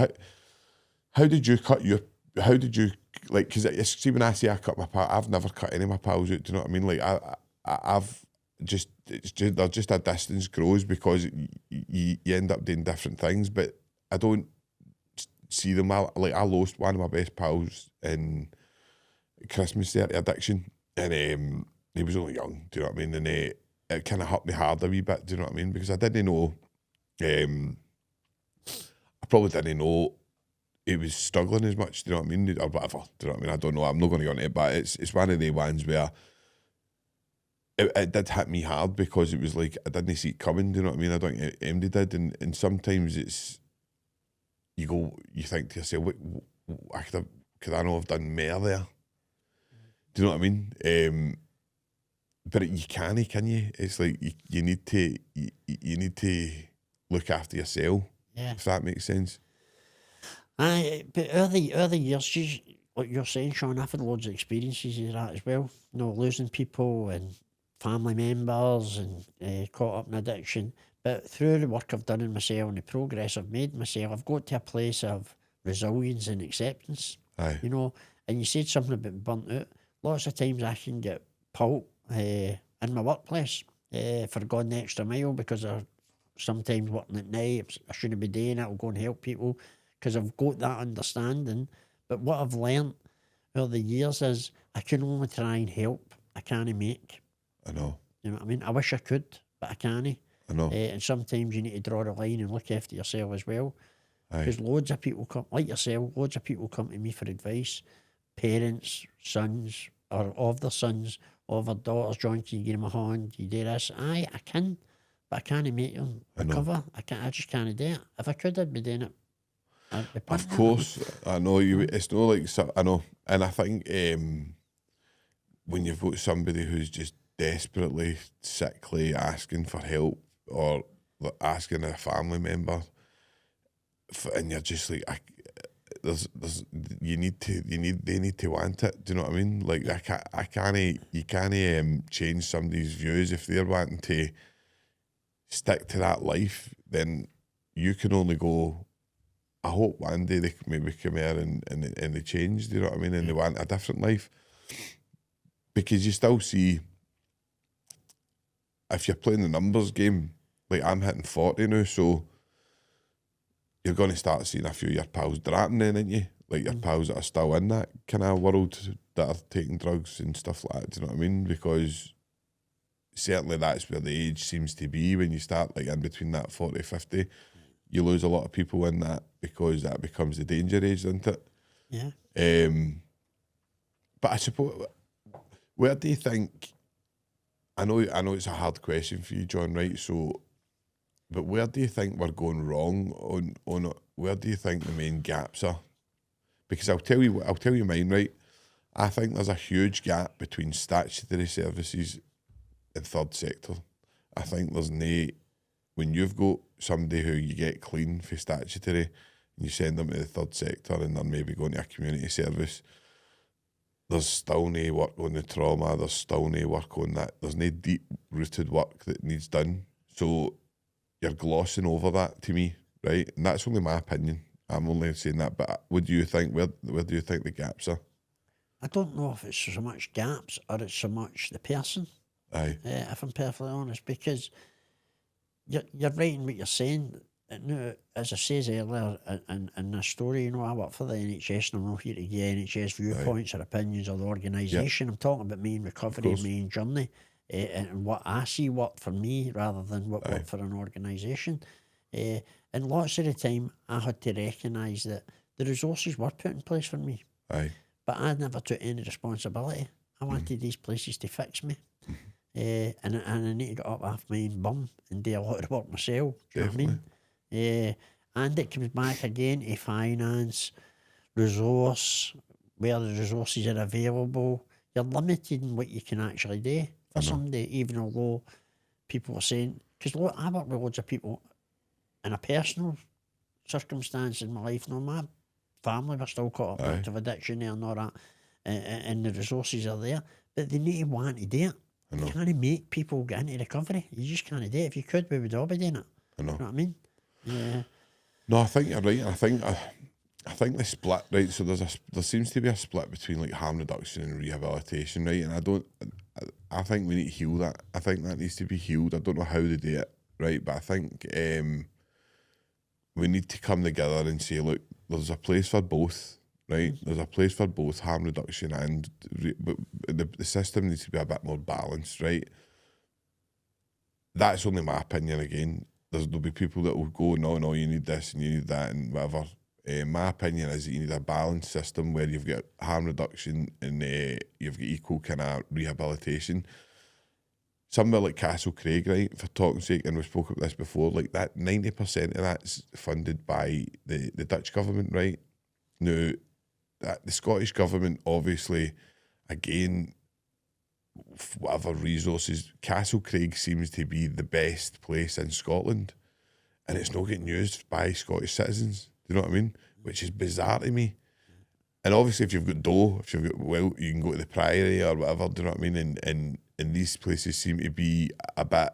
how did you like, because see, when I say I cut my pal, I've never cut any of my pals out, do you know what I mean? Like, I've just, they're just a distance grows because you end up doing different things, but I don't see them. I lost one of my best pals in Christmas there to addiction, and he was only young, do you know what I mean? And it kind of hurt me hard a wee bit, do you know what I mean? Because I didn't know, I probably didn't know he was struggling as much, do you know what I mean? Or whatever, do you know what I mean? I don't know, I'm not going to go into it, but it's one of the ones where it did hit me hard because it was like, I didn't see it coming, do you know what I mean? I don't think anybody did, and sometimes it's, you think to yourself, could I not have done more there? Do you know what I mean? But you can't, can you? It's like you need to look after yourself, Yeah. if that makes sense. Aye, but other years, geez, like you're saying, Sean, I've had loads of experiences of that as well. You know, losing people and family members and caught up in addiction. But through the work I've done in myself and the progress I've made in myself, I've got to a place of resilience and acceptance. Aye. You know, and you said something about burnt out. Lots of times I can get pulped in my workplace for going the extra mile because I sometimes working at night. I shouldn't be doing it. I'll go and help people because I've got that understanding. But what I've learnt over the years is I can only try and help. I can't make. I know. You know what I mean? I wish I could, but I can't. I know. And sometimes you need to draw the line and look after yourself as well. Aye. Because loads of people come, like yourself, loads of people come to me for advice. Parents, sons, or of their sons, of their daughters, John, can you give them a hand? You do this? Aye, I can, but I can't make them recover. I just can't do it. If I could, I'd be doing it. Of course, I know you. It's not like I know, and I think when you've got somebody who's just desperately sickly asking for help or asking a family member, and you're just like, they need to want it. Do you know what I mean? Like you can't change somebody's views if they're wanting to stick to that life. Then you can only go. I hope one day they can maybe come here and they change, do you know what I mean? And they want a different life. Because you still see, if you're playing the numbers game, like I'm hitting 40 now, so you're going to start seeing a few of your pals dropping then, ain't you? Like your pals that are still in that kind of world that are taking drugs and stuff like that, do you know what I mean? Because certainly that's where the age seems to be when you start like in between that 40, 50. You lose a lot of people in that because that becomes the danger age, doesn't it? Yeah. But I suppose, where do you think? I know it's a hard question for you, John. Right? So, but where do you think we're going wrong on it? Where do you think the main gaps are? Because I'll tell you mine. Right? I think there's a huge gap between statutory services and third sector. I think there's when you've got somebody who you get clean for statutory and you send them to the third sector and they're maybe going to a community service, there's still no work on the trauma, there's still no work on that, there's no deep-rooted work that needs done. So you're glossing over that to me, right? And that's only my opinion. I'm only saying that, but what do you think, where do you think the gaps are? I don't know if it's so much gaps or it's so much the person. Aye. If I'm perfectly honest, because you're right in what you're saying. No, as I says earlier in this story, you know, I work for the NHS and I'm not here to give NHS viewpoints or opinions of the organisation. I'm talking about me in recovery, my own journey, and what I see work for me rather than what worked for an organisation. And lots of the time I had to recognise that the resources were put in place for me. Aye. But I never took any responsibility. I wanted these places to fix me. And I need to get up off my own bum and do a lot of work myself. Do you know what I mean? And it comes back again to finance, resource, where the resources are available. You're limited in what you can actually do for somebody, even although people are saying, because I work with loads of people in a personal circumstance in my life. Now, my family were still caught up into addiction and all that, and the resources are there, but they need to want to do it. You can't make people get into recovery. You just can't do it. If you could, we would all be doing it. I know. You know what I mean? Yeah. No, I think you're right. I think the split, right? So there seems to be a split between like harm reduction and rehabilitation, right? And I think we need to heal that. I think that needs to be healed. I don't know how to do it, right? But I think we need to come together and say, look, there's a place for both. Right, there's a place for both harm reduction and but the system needs to be a bit more balanced, right? That's only my opinion. Again, there'll be people that will go, no, you need this and you need that and whatever. My opinion is that you need a balanced system where you've got harm reduction and you've got equal kind of rehabilitation. Somewhere like Castle Craig, right, for talking sake, and we spoke about this before, like that 90% of that's funded by the Dutch government, right? Now, the Scottish government, obviously, again, whatever resources, Castlecraig seems to be the best place in Scotland, and it's not getting used by Scottish citizens. Do you know what I mean? Which is bizarre to me. And obviously, if you've got dough, if you've got, well, you can go to the Priory or whatever. Do you know what I mean? And these places seem to be a bit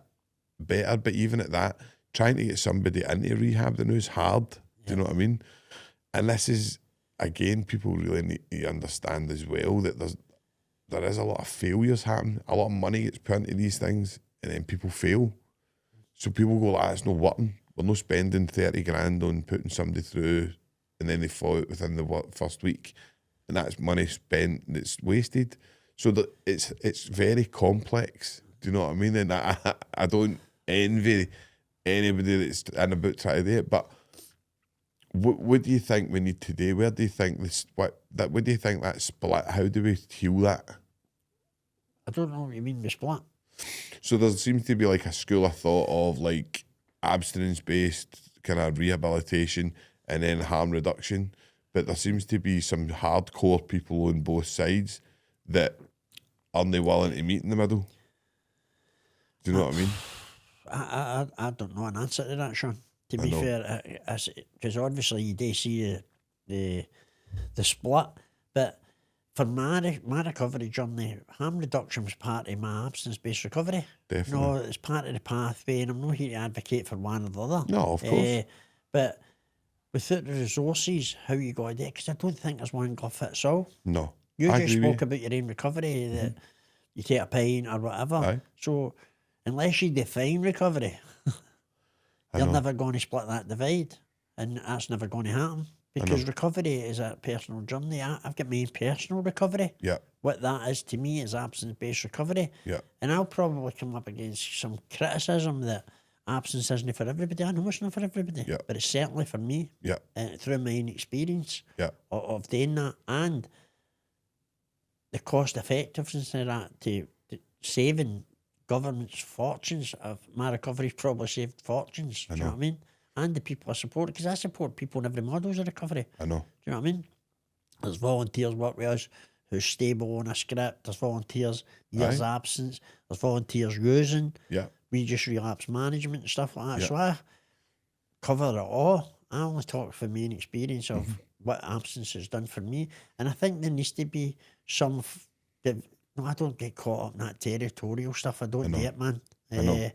better. But even at that, trying to get somebody into rehab now is hard. Do you know what I mean? And this is, again, people really need to understand as well that there is a lot of failures happening. A lot of money gets put into these things, and then people fail. So people go, it's not working. We're not spending 30 grand on putting somebody through, and then they fall out within the first week, and that's money spent that's wasted. So that it's very complex. Do you know what I mean? And I don't envy anybody that's in about trying to do it. But what do you think we need today? Where do you think this? What do you think that split? How do we heal that? I don't know what you mean by split. So there seems to be like a school of thought of like abstinence-based kind of rehabilitation and then harm reduction, but there seems to be some hardcore people on both sides that aren't willing to meet in the middle. Do you know what I mean? I don't know an answer to that, Sean. To be fair, because obviously you do see the split, but for my recovery journey, harm reduction was part of my abstinence-based recovery. Definitely. No, it's part of the pathway, and I'm not here to advocate for one or the other. No, of course. But without the resources, how you got to do it? Because I don't think there's one glove fits all. No. You I just agree spoke about your own recovery, that you take a pint or whatever. Aye. So unless you define recovery, you're never going to split that divide, and that's never going to happen. Because recovery is a personal journey. I've got my own personal recovery. Yeah. What that is to me is abstinence-based recovery. Yeah. And I'll probably come up against some criticism that abstinence isn't for everybody. I know it's not for everybody, Yeah. but it's certainly for me. Yeah. Through my own experience Yeah. of doing that, and the cost effectiveness of that to saving government's fortunes. Of my recovery's probably saved fortunes. Do you know what I mean? And the people I support, because I support people in every models of recovery. I know. Do you know what I mean? There's volunteers work with us who's stable on a script. There's volunteers years absence. There's volunteers using. Yeah. We just relapse management and stuff like that. Yeah. So I cover it all. I only talk from my own experience of what absence has done for me. And I think there needs to be some... No, I don't get caught up in that territorial stuff. I don't do it, man. I know.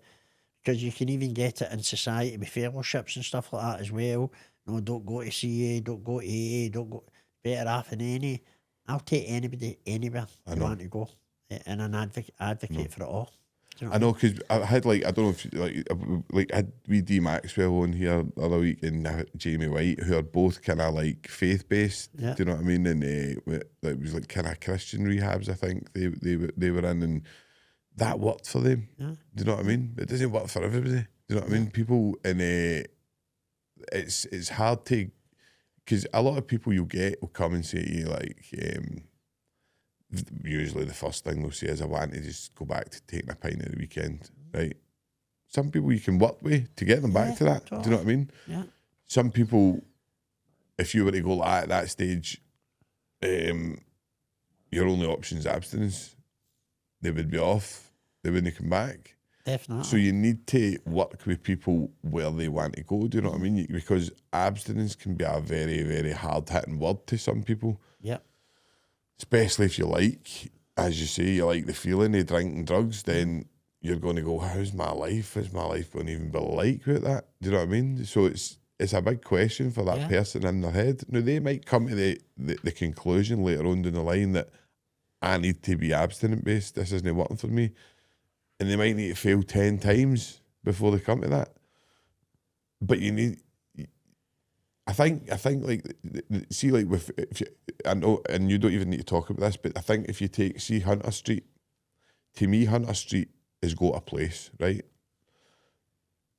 Because you can even get it in society with fellowships and stuff like that as well. No, don't go to CA, don't go to AA, don't go... Better off than any. I'll take anybody anywhere you want to go, and an advocate for it all. Do you know I know, because I had I don't know if I had we D Maxwell on here the other week and Jamie White, who are both kind of faith based. Yeah. Do you know what I mean? And it was kind of Christian rehabs. I think they were in, and that worked for them. Yeah. Do you know what I mean? It doesn't work for everybody. Do you know what I mean? People and it's hard to, because a lot of people you'll get will come and say to you usually the first thing they'll say is, I want to just go back to taking a pint at the weekend, right? Some people you can work with to get them back to that. Totally. Do you know what I mean? Yeah. Some people, if you were to go at that stage, your only option is abstinence. They would be off. They wouldn't come back. Definitely. So you need to work with people where they want to go. Do you know what I mean? Because abstinence can be a very, very hard-hitting word to some people. Yeah. Especially if you as you say, you like the feeling of drinking drugs, then you're going to go, how's my life? Is my life going to even be like with that? Do you know what I mean? So it's a big question for that person in their head. Now, they might come to the conclusion later on down the line that I need to be abstinent-based. This isn't working for me. And they might need to fail 10 times before they come to that. But you need... I think I know, and you don't even need to talk about this, but I think if you see Hunter Street, to me, Hunter Street is go to a place, right?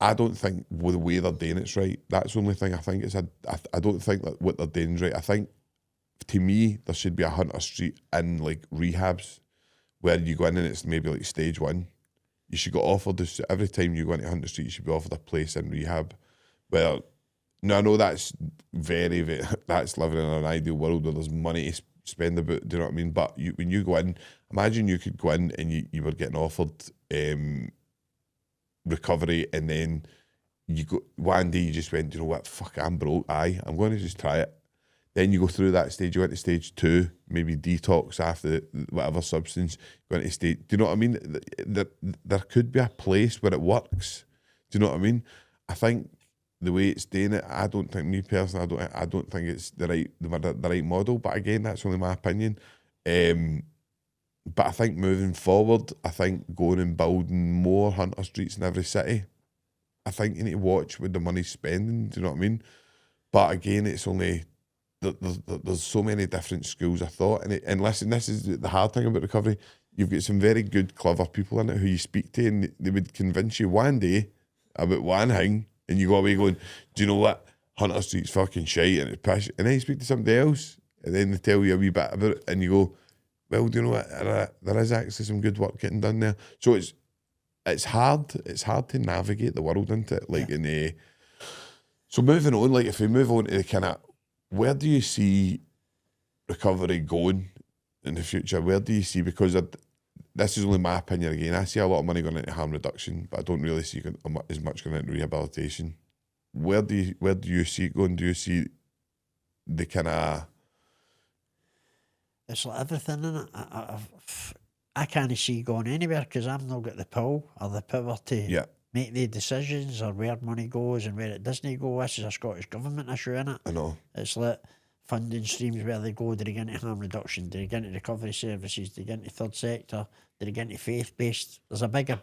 I don't think the way they're doing it's right. That's the only thing I think. I don't think that what they're doing is right. I think, to me, there should be a Hunter Street in rehabs where you go in and it's maybe stage 1. You should get offered this every time you go into Hunter Street. You should be offered a place in rehab where No, I know that's very, very, that's living in an ideal world where there's money to spend about, do you know what I mean? But when you go in, imagine you could go in and you were getting offered recovery, and then you go, one day you just went, you know what, fuck, I'm broke, I'm going to just try it. Then you go through that stage, you went to stage 2, maybe detox after whatever substance, you went to stage, do you know what I mean? There could be a place where it works. Do you know what I mean? I think the way it's doing it, I don't think, me personally, I don't think it's the right model. But again, that's only my opinion. But I think moving forward, I think going and building more Hunter Streets in every city, I think you need to watch with the money's spending. Do you know what I mean? But again, it's only there's so many different schools of thought, and listen, this is the hard thing about recovery. You've got some very good, clever people in it who you speak to, and they would convince you one day about one thing, and you go away going, do you know what? Hunter Street's fucking shite and it's pish. And then you speak to somebody else, and then they tell you a wee bit about it, and you go, well, do you know what? There is actually some good work getting done there. So it's hard to navigate the world into it. Like so moving on, like if we move on to the kind of, where do you see recovery going in the future? Where do you see, because this is only my opinion again, I see a lot of money going into harm reduction, but I don't really see as much going into rehabilitation. Where do you see it going? Do you see the kind of... It's like everything in it. I can't see going anywhere because I've not got the pull or the power to make the decisions or where money goes and where it doesn't go. This is a Scottish Government issue, innit? I know. It's like funding streams, where they go. Do they get into harm reduction? Do they get into recovery services? Do they get into third sector? Do they get into faith-based? There's a bigger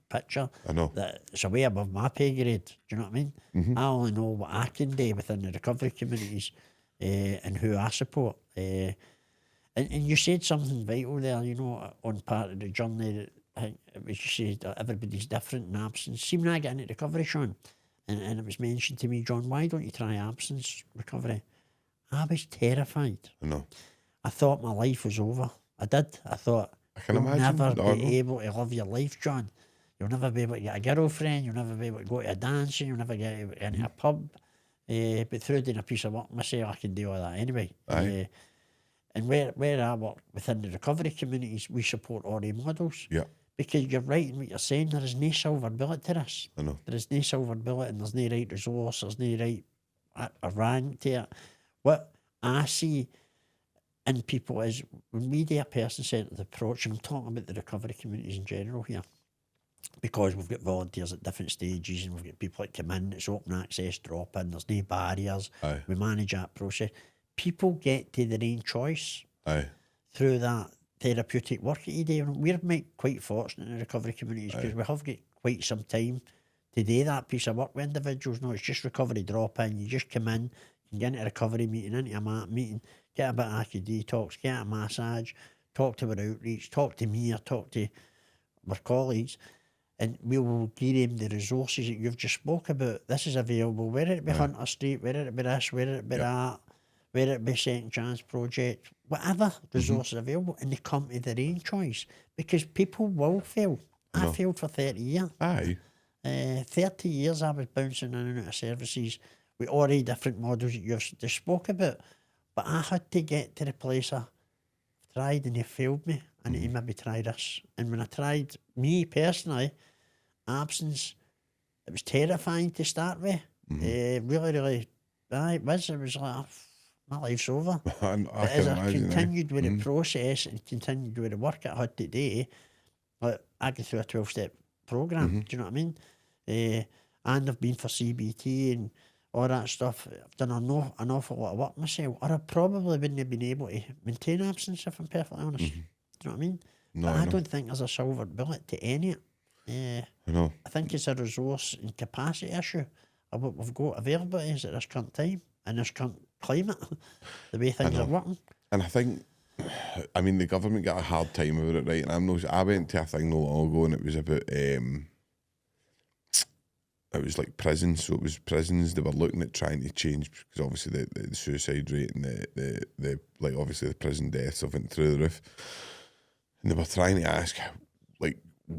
picture. I know. That it's a way above my pay grade. Do you know what I mean? Mm-hmm. I only know what I can do within the recovery communities and who I support. And you said something vital there, you know, on part of the journey, that you said that everybody's different in absence. See, when I get into recovery, Sean, and it was mentioned to me, John, why don't you try absence recovery? I was terrified. I know. I thought my life was over. I did. I thought, you'll never be able to live your life, John. You'll never be able to get a girlfriend. You'll never be able to go to a dance. You'll never get into a pub. But through doing a piece of work myself, I can do all that anyway. And where I work within the recovery communities, we support all the models. Yeah. Because you're right in what you're saying, there is no silver bullet to this. I know. There is no silver bullet, and there's no right resource, there's no right rank to it. What I see in people is, when we do a person-centred approach, and I'm talking about the recovery communities in general here, because we've got volunteers at different stages, and we've got people that come in, it's open access, drop in, there's no barriers, we manage that process. People get to their own choice through that therapeutic work that you do. We're quite fortunate in the recovery communities because we have got quite some time to do that piece of work with individuals. No, it's just recovery drop in. You just come in, you can get into a recovery meeting, into a MAT meeting, get a bit of acid detox, get a massage, talk to our outreach, talk to me or talk to our colleagues, and we will give them the resources that you've just spoke about. This is available, whether it be Hunter Street, whether it be this, whether it be that, whether it be Second Chance Project, whatever resources available, and they come to their own choice, because people will fail. I failed for 30 years. 30 years I was bouncing in and out of services with all the different models that you've just spoke about. But I had to get to the place I tried and they failed me. I need to maybe try this. And when I tried, me personally, absence, it was terrifying to start with. Really, it was like, my life's over. As I continued with the process and continued with the work I had to do, like, I go through a 12-step programme, do you know what I mean? And I've been for CBT and all that stuff. I've done an awful lot of work myself, or I probably wouldn't have been able to maintain absence, if I'm perfectly honest. Do you know what I mean? No, but I don't think there's a silver bullet to any of it. I think it's a resource and capacity issue of what we've got availabilities at this current time, in this current climate, the way things are working. And I think, I mean, the government got a hard time about it, right? And I went to a thing not long ago, and it was about, it was like prisons. So it was prisons, they were looking at trying to change, because obviously the suicide rate and the like, obviously the prison deaths have went through the roof. And they were trying to ask, like,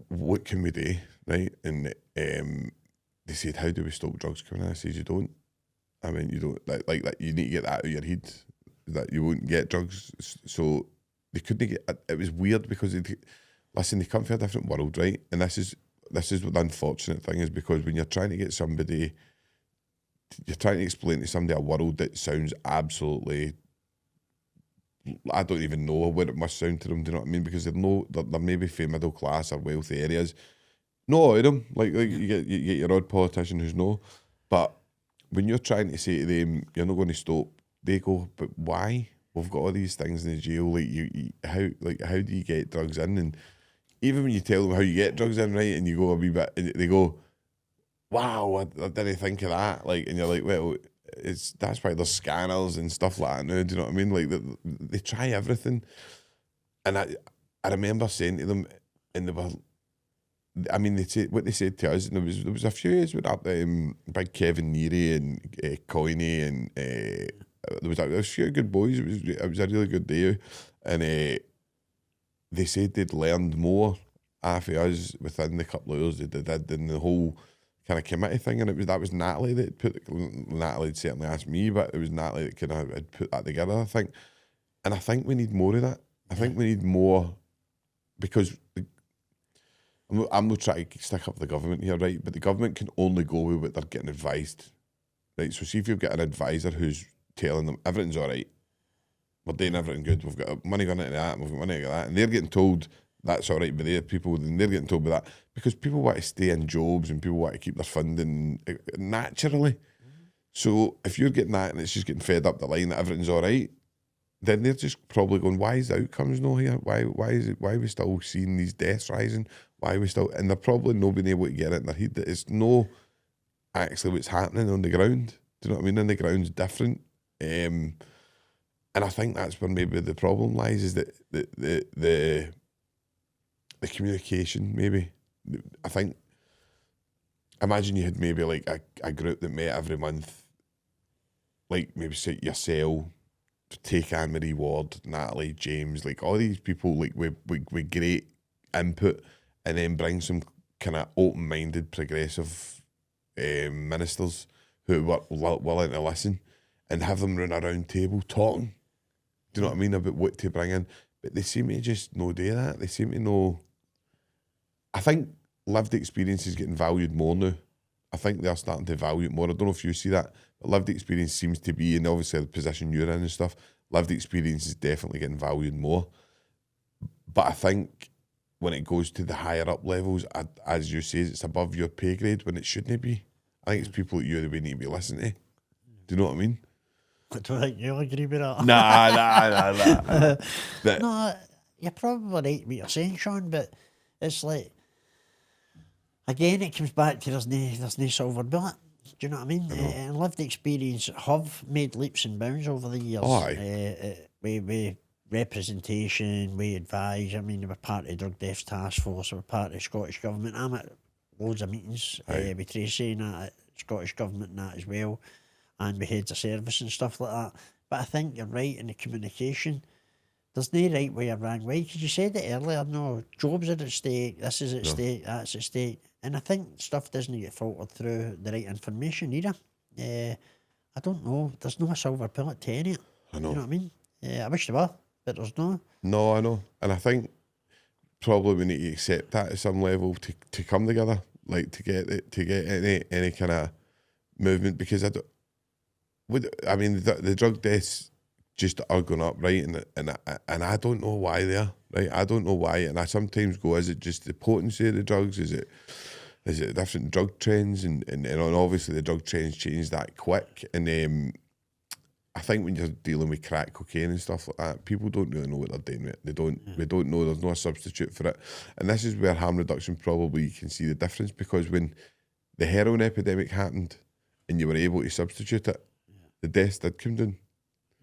what can we do, right? And they said, how do we stop drugs coming in? I said, you don't. I mean, you don't like that. You need to get that out of your head that you won't get drugs. So they couldn't get. It was weird because they come from a different world, right? And this is what the unfortunate thing is, because when you're trying to get somebody, you're trying to explain to somebody a world that sounds absolutely, I don't even know what it must sound to them. Do you know what I mean? Because they're maybe from middle class or wealthy areas. Not all of them. Like you get your odd politician who's no, but when you're trying to say to them, you're not going to stop, they go, but why? We've got all these things in the jail. Like how do you get drugs in? And even when you tell them how you get drugs in, right, and you go a wee bit, and they go, wow, I didn't think of that. Like, and you're like, well, that's why there's scanners and stuff like that now. Do you know what I mean? Like they try everything, and I remember saying to them, and they were, I mean, what they said to us, and there was a few years with up big Kevin Neary and Coyne, and there was a few good boys. It was a really good day, and they said they'd learned more after us within the couple of years they did than the whole kind of committee thing. And that was Natalie that Natalie had certainly asked me, but it was Natalie that kind of had put that together, I think. And I think we need more of that. I think we need more, because I'm not trying to stick up the government here, right? But the government can only go with what they're getting advised, right? So see if you've got an advisor who's telling them everything's all right, we're doing everything good, we've got money going into that, we've got money into that, and they're getting told that's all right by their people, and they're getting told by that, because people want to stay in jobs and people want to keep their funding naturally. So if you're getting that and it's just getting fed up the line that everything's all right, then they're just probably going, why is the outcomes no here? Why are we still seeing these deaths rising? Why are we still, and they're probably not being able to get it in their head that it's no actually what's happening on the ground. Do you know what I mean? On the ground's different. And I think that's where maybe the problem lies, is that the communication, maybe. I think, imagine you had maybe like a group that met every month, like maybe say yourself, take Anne-Marie Ward, Natalie, James, like all these people like with great input, and then bring some kind of open-minded, progressive ministers who were willing to listen, and have them run a round table talking. Do you know what I mean? About what to bring in. But they seem to just no do that. They seem to know. I think lived experience is getting valued more now. I think they're starting to value it more. I don't know if you see that, but lived experience seems to be, and obviously the position you're in and stuff, lived experience is definitely getting valued more. But I think when it goes to the higher up levels, as you say, it's above your pay grade when it shouldn't be. I think it's people like you that we need to be listening to. Do you know what I mean? I don't think you'll agree with that. Nah. No, you're probably right what you're saying, Sean, but it's like, again, it comes back to there's no silver bullet. Do you know what I mean? And lived experience have made leaps and bounds over the years. Oh, aye. We representation, we advise. I mean, we're part of the Drug Deaths Task Force, we're part of the Scottish Government. I'm at loads of meetings with Tracy and that, at Scottish Government and that as well, and with heads of service and stuff like that. But I think you're right in the communication. There's no right way or wrong way, because you said it earlier, no, jobs are at stake, this is at stake, that's at stake. And I think stuff doesn't get filtered through the right information either. I don't know, there's no silver bullet to any of it. I know. You know what I mean? I wish there were, but there's no. No, I know. And I think probably we need to accept that at some level to come together, like to get any kind of movement, because the drug deaths just are going up, right? And I don't know why they are, right? I don't know why. And I sometimes go, is it just the potency of the drugs? Is it different drug trends? And obviously the drug trends change that quick. And I think when you're dealing with crack cocaine and stuff like that, people don't really know what they're doing with it. They don't know, there's no substitute for it. And this is where harm reduction probably, you can see the difference, because when the heroin epidemic happened and you were able to substitute it, the deaths did come down.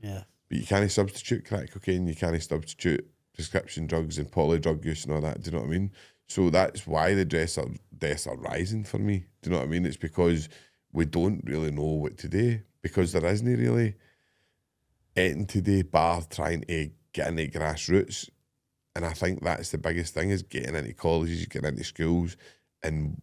Yeah. But you can't substitute crack cocaine, you can't substitute prescription drugs and polydrug use and all that, do you know what I mean? So that's why the deaths are rising for me, do you know what I mean? It's because we don't really know what to do, because there isn't really anything today bar trying to get into grassroots. And I think that's the biggest thing, is getting into colleges, getting into schools and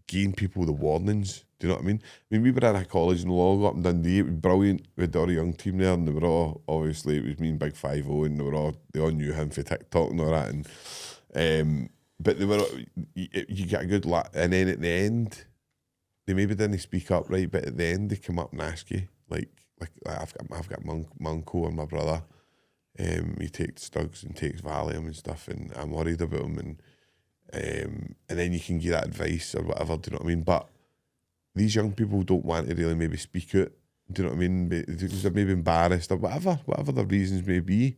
giving people the warnings. Do you know what I mean? I mean, we were in a college and we all got up in Dundee. It was brilliant. We had our young team there, and they were all, obviously, it was me and Big 5-0, and they all knew him for TikTok and all that. And but they were, you get a good laugh, and then at the end, they maybe didn't speak up right, but at the end they come up and ask you, like I've got my uncle and my brother. He takes drugs and takes Valium and stuff, and I'm worried about him, and then you can give that advice or whatever. Do you know what I mean? But these young people don't want to really maybe speak out. Do you know what I mean? Because they're maybe embarrassed or whatever the reasons may be.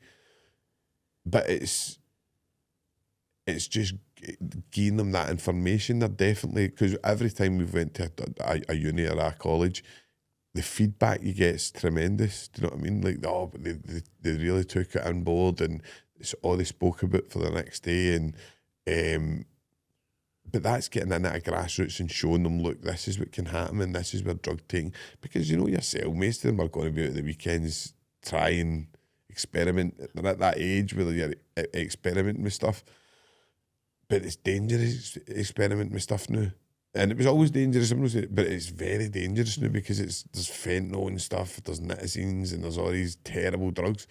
But it's just giving them that information. They're definitely, because every time we've went to a uni or a college, the feedback you get is tremendous. Do you know what I mean? Like, oh, but they really took it on board, and it's all they spoke about for the next day. And but that's getting in at grassroots and showing them, look, this is what can happen, and this is where drug taking. Because you know yourself, most of them are going to be out at the weekends trying experiment. They're at that age where you're experimenting with stuff. But it's dangerous experimenting with stuff now. And it was always dangerous, but it's very dangerous now because there's fentanyl and stuff, there's nitazines, and there's all these terrible drugs.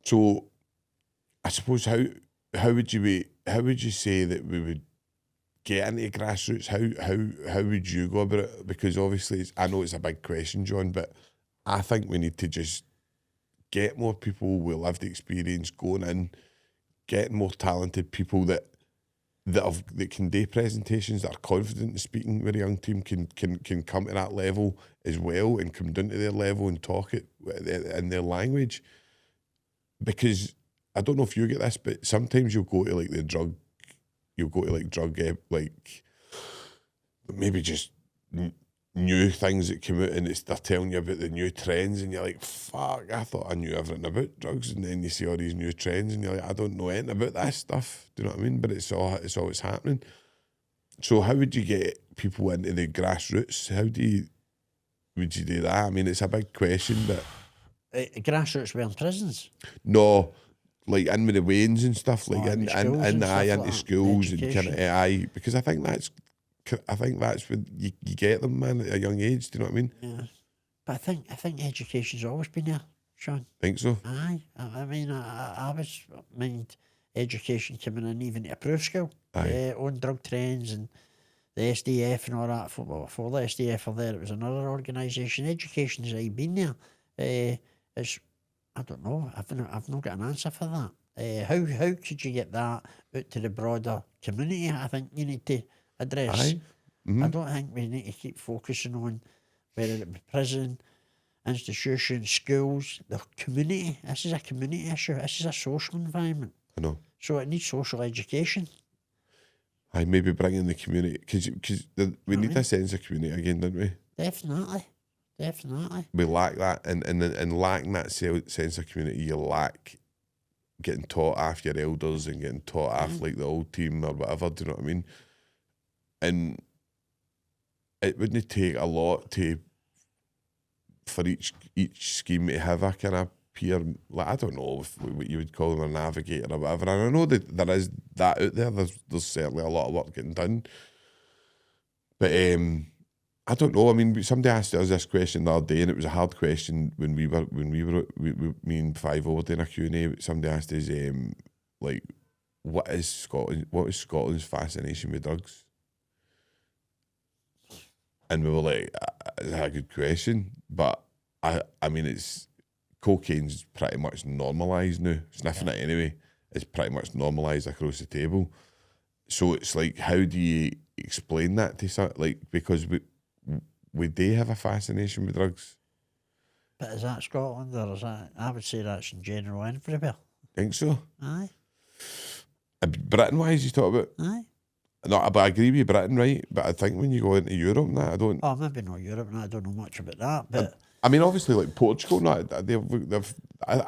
So I suppose how would you say that we would get into grassroots? How would you go about it? Because obviously I know it's a big question, John, but I think we need to just get more people with lived experience going in, getting more talented people that can do presentations, that are confident in speaking with a young team, can come to that level as well and come down to their level and talk it in their language. Because I don't know if you get this, but sometimes you'll go to like drug maybe just new things that come out, and they're telling you about the new trends, and you're like, fuck, I thought I knew everything about drugs, and then you see all these new trends and you're like, I don't know anything about that stuff. Do you know what I mean? But it's always happening. So how would you get people into the grassroots? Would you do that? I mean, it's a big question, but grassroots were in prisons. No, like in with the wains and stuff, like into schools and kind of because I think that's when you get them, man, at a young age. Do you know what I mean? Yeah, but I think education's always been there, Sean. Think so? Aye, I mean, I always mind education coming in even to a proof school. On drug trains and the SDF and all that. For the SDF were there, it was another organisation. Education's already been there. It's, I don't know. I've not got an answer for that. How could you get that out to the broader community? I think you need to address. Aye. Mm-hmm. I don't think we need to keep focusing on whether it be prison, institutions, schools, the community. This is a community issue. This is a social environment. I know. So it needs social education. I maybe bring in the community because we need a sense of community again, don't we? Definitely. We lack that, and lacking that sense of community, you lack getting taught off your elders and getting taught off like the old team or whatever. Do you know what I mean? And it wouldn't take a lot for each scheme to have a kind of peer, like, I don't know what you would call them, a navigator or whatever. And I know that there is that out there. There's certainly a lot of work getting done. But I don't know. I mean, somebody asked us this question the other day, and it was a hard question when me and 5 were doing a Q&A. Somebody asked us, like, what is Scotland's fascination with drugs? And we were like, that's a good question, but I mean, cocaine's pretty much normalised now. Sniffing it anyway is pretty much normalised across the table. So it's like, how do you explain that to some, like, because we do have a fascination with drugs. But is that Scotland, or is that, I would say that's in general everywhere. Think so? Aye. Britain-wise, you talk about? Aye. No, but I agree with Britain, right? But I think when you go into Europe and that, I don't... Oh, maybe not Europe, and I don't know much about that, but... I mean, obviously, like Portugal, I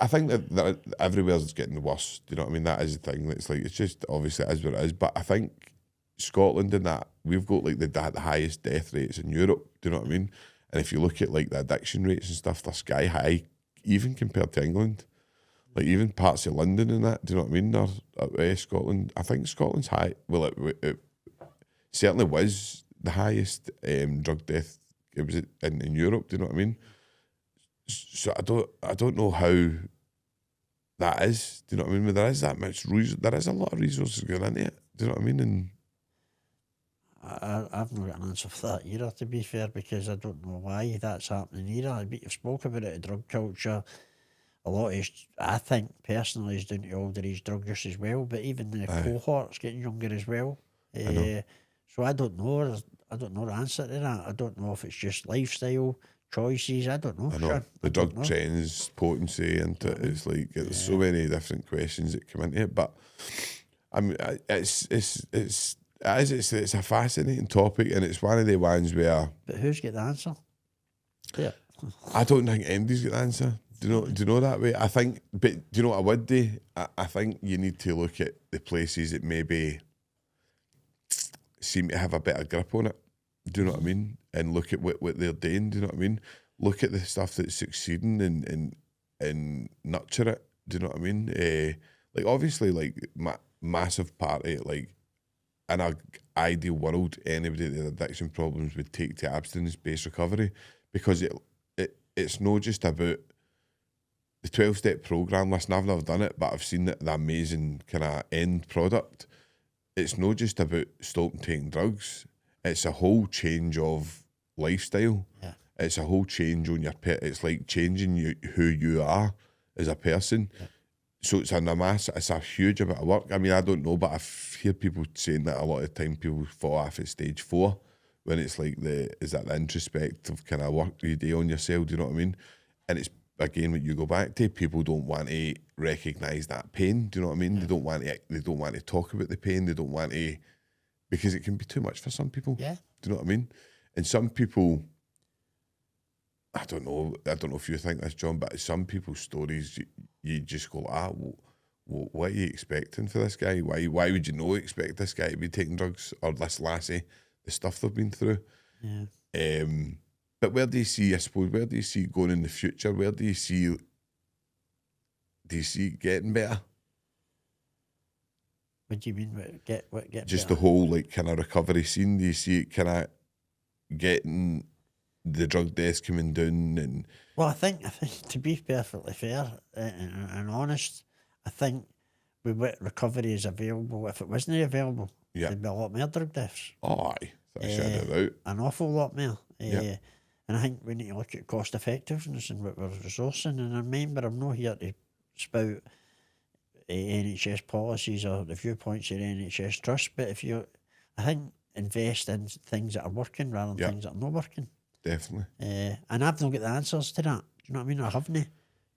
think that everywhere's getting worse. Do you know what I mean? That is the thing. It's like, it's just, obviously, it is what it is. But I think Scotland and that, we've got like the highest death rates in Europe. Do you know what I mean? And if you look at like the addiction rates and stuff, they're sky high, even compared to England. Like even parts of London and that, do you know what I mean? They're Scotland. I think Scotland's high. Well, it certainly was the highest drug death. It was in Europe. Do you know what I mean? So I don't know how that is. Do you know what I mean? But there is that much there is a lot of resources going into it. Do you know what I mean? And I've not got an answer for that either, to be fair, because I don't know why that's happening either. You've spoke about it, drug culture. A lot is, I think, personally, is down to older age drug use as well, but even the cohort's getting younger as well. So I don't know. I don't know the answer to that. I don't know if it's just lifestyle choices. I don't know. I know Sure. the drug trends, potency, and it's like there's so many different questions that come into it. But I mean, it's a fascinating topic, and it's one of the ones where. But who's got the answer? Yeah. I don't think anybody's got the answer. Do you know that way? I think, but do you know what I would do? I think you need to look at the places that maybe seem to have a better grip on it. Do you know what I mean? And look at what they're doing. Do you know what I mean? Look at the stuff that's succeeding and nurture it. Do you know what I mean? Like obviously, like massive part of it, like in an ideal world, anybody that had addiction problems would take to abstinence-based recovery, because it's not just about the 12-step program. Listen, I've never done it, but I've seen the amazing kind of end product. It's not just about stopping taking drugs. It's a whole change of lifestyle. Yeah. It's a whole change on your it's like changing who you are as a person. Yeah. So it's a huge amount of work. I mean, I don't know, but I hear people saying that a lot of the time people fall off at stage 4 when it's like is that the introspective kind of work you do on yourself, do you know what I mean? And it's, again, what you go back to, people don't want to recognise that pain, do you know what I mean? Yeah. They don't want to talk about the pain, they don't want to, because it can be too much for some people. Yeah. Do you know what I mean? And some people, I don't know if you think this, John, but some people's stories, you just go, what are you expecting for this guy? Why would you not expect this guy to be taking drugs, or this lassie, the stuff they've been through? Yeah. But where do you see going in the future? Where do you see it getting better? What do you mean? Get just better? The whole like kind of recovery scene. Do you see it kind of getting the drug deaths coming down? And well, I think to be perfectly fair and honest, I think with what recovery is available, if it wasn't available, there'd be a lot more drug deaths. Oh, aye, that's out. An awful lot more. And I think we need to look at cost effectiveness and what we're resourcing. And remember, I'm not here to spout NHS policies or the viewpoints of the NHS Trust, but I think invest in things that are working rather than things that are not working. Definitely. And I've not got the answers to that. Do you know what I mean? I haven't.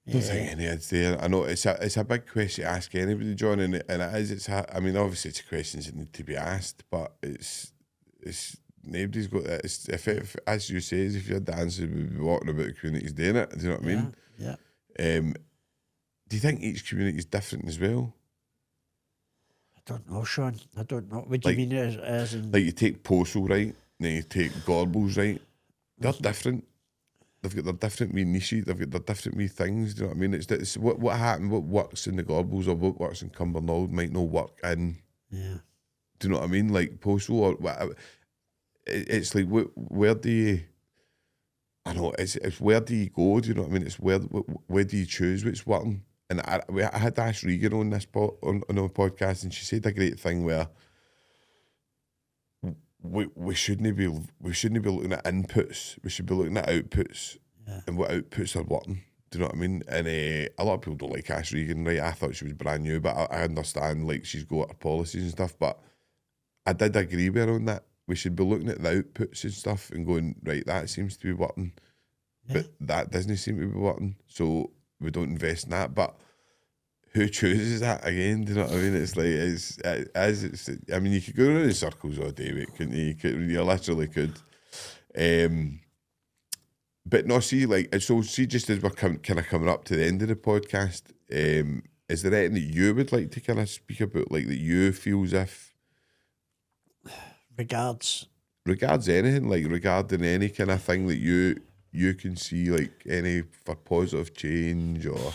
I don't think any is there. I know it's a big question to ask anybody, John, and it is. I mean, obviously, it's questions that need to be asked, but it's nobody's got that. If as you say, if you had the answer, we'd be walking about the communities doing it. Do you know what I mean? Yeah. Do you think each community is different as well? I don't know, Sean. I don't know. What do you mean as in... Like you take Postal, right? Then you take Gorbals, right? They're different. They've got their different wee niches. They've got their different wee things. Do you know what I mean? It's what happened. What works in the Gorbals or what works in Cumbernauld might not work in. Yeah. Do you know what I mean? Like Postal or whatever. It's like where do you? I know it's where do you go? Do you know what I mean? It's where do you choose what's working? And I had Ash Regan on this on our podcast, and she said a great thing where we shouldn't be looking at inputs. We should be looking at outputs, and what outputs are working. Do you know what I mean? And a lot of people don't like Ash Regan, right? I thought she was brand new, but I understand like she's got her policies and stuff. But I did agree with her on that. We should be looking at the outputs and stuff and going, right, that seems to be working, but that doesn't seem to be working, so we don't invest in that. But who chooses that again? Do you know what I mean? It's like, I mean, you could go around in circles all day, mate, couldn't you? You literally could. But no, see, like, so see, just as we're kind of coming up to the end of the podcast, is there anything that you would like to kind of speak about, like, that you feel as if... Regards anything, like regarding any kind of thing that you can see, like any for positive change or...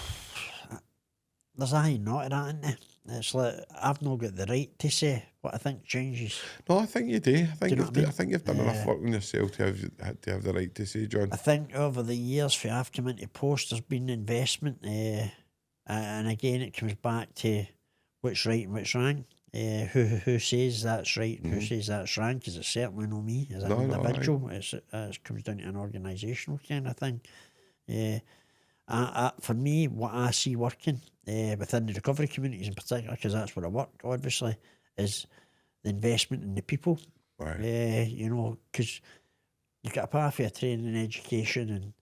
There's a high note of that, isn't there? It's like I've not got the right to say what I think changes. No, I think you do. I think you know you've what I mean? I think you've done enough work on yourself to have the right to say, John. I think over the years, for I've come into post, there's been investment, and again, it comes back to what's right and what's wrong. Who says that's right and who says that's wrong? Because it's certainly not me as an individual. It comes down to an organisational kind of thing. For me, what I see working within the recovery communities in particular, because that's where I work, obviously, is the investment in the people. Right. Because you've got a pathway of training and education and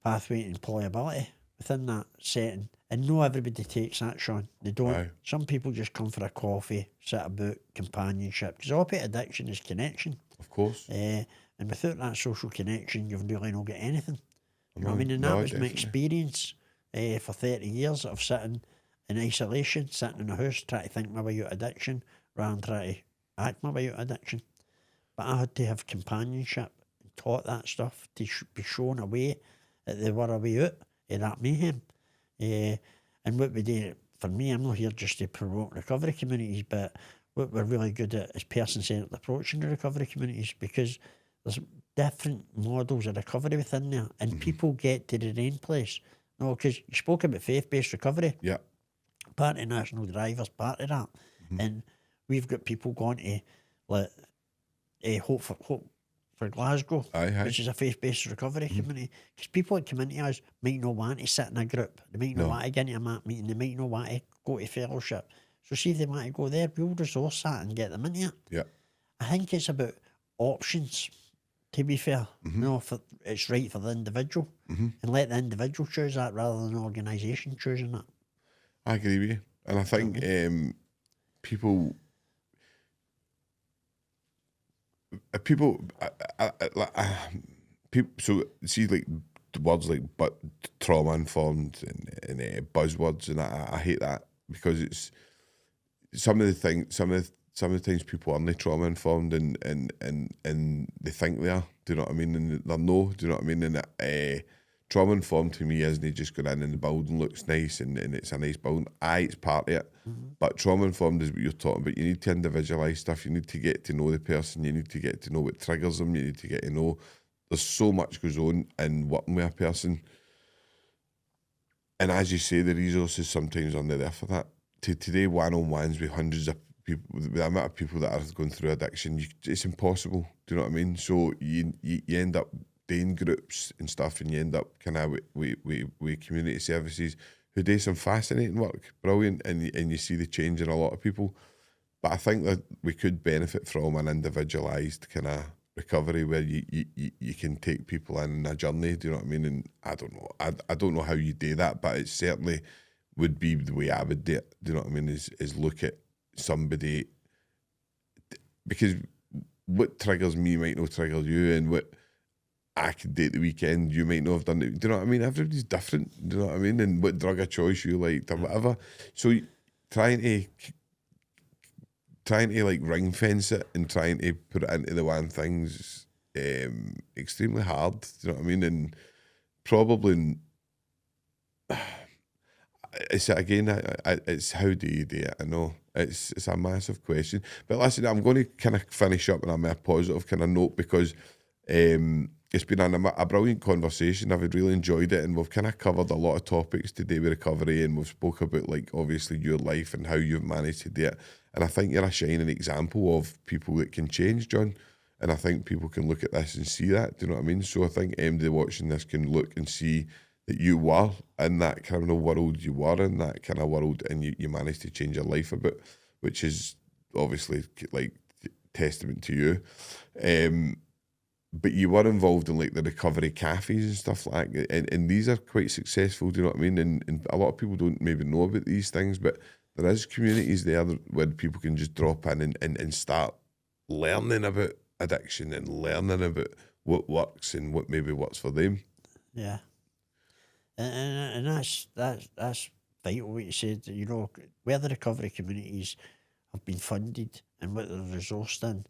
pathway to employability within that setting. And no everybody takes that, Sean. They don't. Aye. Some people just come for a coffee, sit about, companionship. Because opiate addiction is connection. Of course. And without that social connection, you've really not got anything. You know what I mean? And No, that was my definitely. experience for 30 years of sitting in isolation, sitting in a house, trying to think my way out of addiction, rather than trying to act my way out of addiction. But I had to have companionship and taught that stuff to be shown a way that they were a way out of that mayhem. And what we do, for me, I'm not here just to promote recovery communities, but what we're really good at is person-centred approach in the recovery communities, because there's different models of recovery within there, and people get to their own place. No, because you spoke about faith-based recovery. Yeah. Part of National Driver's part of that. And we've got people going to like Hope for Glasgow, Aye. which is a faith-based recovery community. Because people that come into us might not want to sit in a group. They might not want to get into a MAP meeting. They might not want to go to fellowship. So see if they want to go there, we'll resource that and get them into it. Yeah. I think it's about options, to be fair. It's right for the individual. And let the individual choose that rather than the organisation choosing that. I agree with you. And I think people so see, like the words like but trauma informed and buzzwords, and I hate that, because it's some of the times people aren't trauma informed and they think they are. Do you know what I mean? And they're no. Do you know what I mean? And trauma informed to me isn't just going in and the building looks nice and it's a nice building. Aye, it's part of it. But trauma informed is what you're talking about. You need to individualise stuff. You need to get to know the person. You need to get to know what triggers them. You need to get to know. There's so much goes on in working with a person. And as you say, the resources sometimes aren't there for that. Today, one-on-ones with hundreds of people, with the amount of people that are going through addiction, it's impossible. Do you know what I mean? So you end up doing groups and stuff, and you end up kind of with community services who do some fascinating work, brilliant, and you see the change in a lot of people. But I think that we could benefit from an individualised kind of recovery where you can take people in a journey. Do you know what I mean? And I don't know. I don't know how you do that, but it certainly would be the way I would do it. Do you know what I mean? Is look at somebody, because what triggers me might not trigger you, and what I could do at the weekend you might not have done it. Do you know what I mean? Everybody's different. Do you know what I mean? And what drug of choice you liked or whatever. So trying to like ring fence it and trying to put it into the one thing's extremely hard. Do you know what I mean? And probably it's again, it's how do you do it? I know it's a massive question, but listen, I'm going to kind of finish up on a positive kind of note, because it's been a brilliant conversation. I've really enjoyed it, and we've kind of covered a lot of topics today with recovery, and we've spoke about, like, obviously your life and how you've managed to do it. And I think you're a shining example of people that can change, John. And I think people can look at this and see that. Do you know what I mean? So I think MD watching this can look and see that you were in that criminal world, you were in that kind of world, and you managed to change your life a bit, which is obviously like testament to you. But you were involved in like the recovery cafes and stuff like that, and these are quite successful. Do you know what I mean? And a lot of people don't maybe know about these things, but there is communities there where people can just drop in and start learning about addiction and learning about what works and what maybe works for them. Yeah. And that's vital what you said. You know, where the recovery communities have been funded and what they're resourced in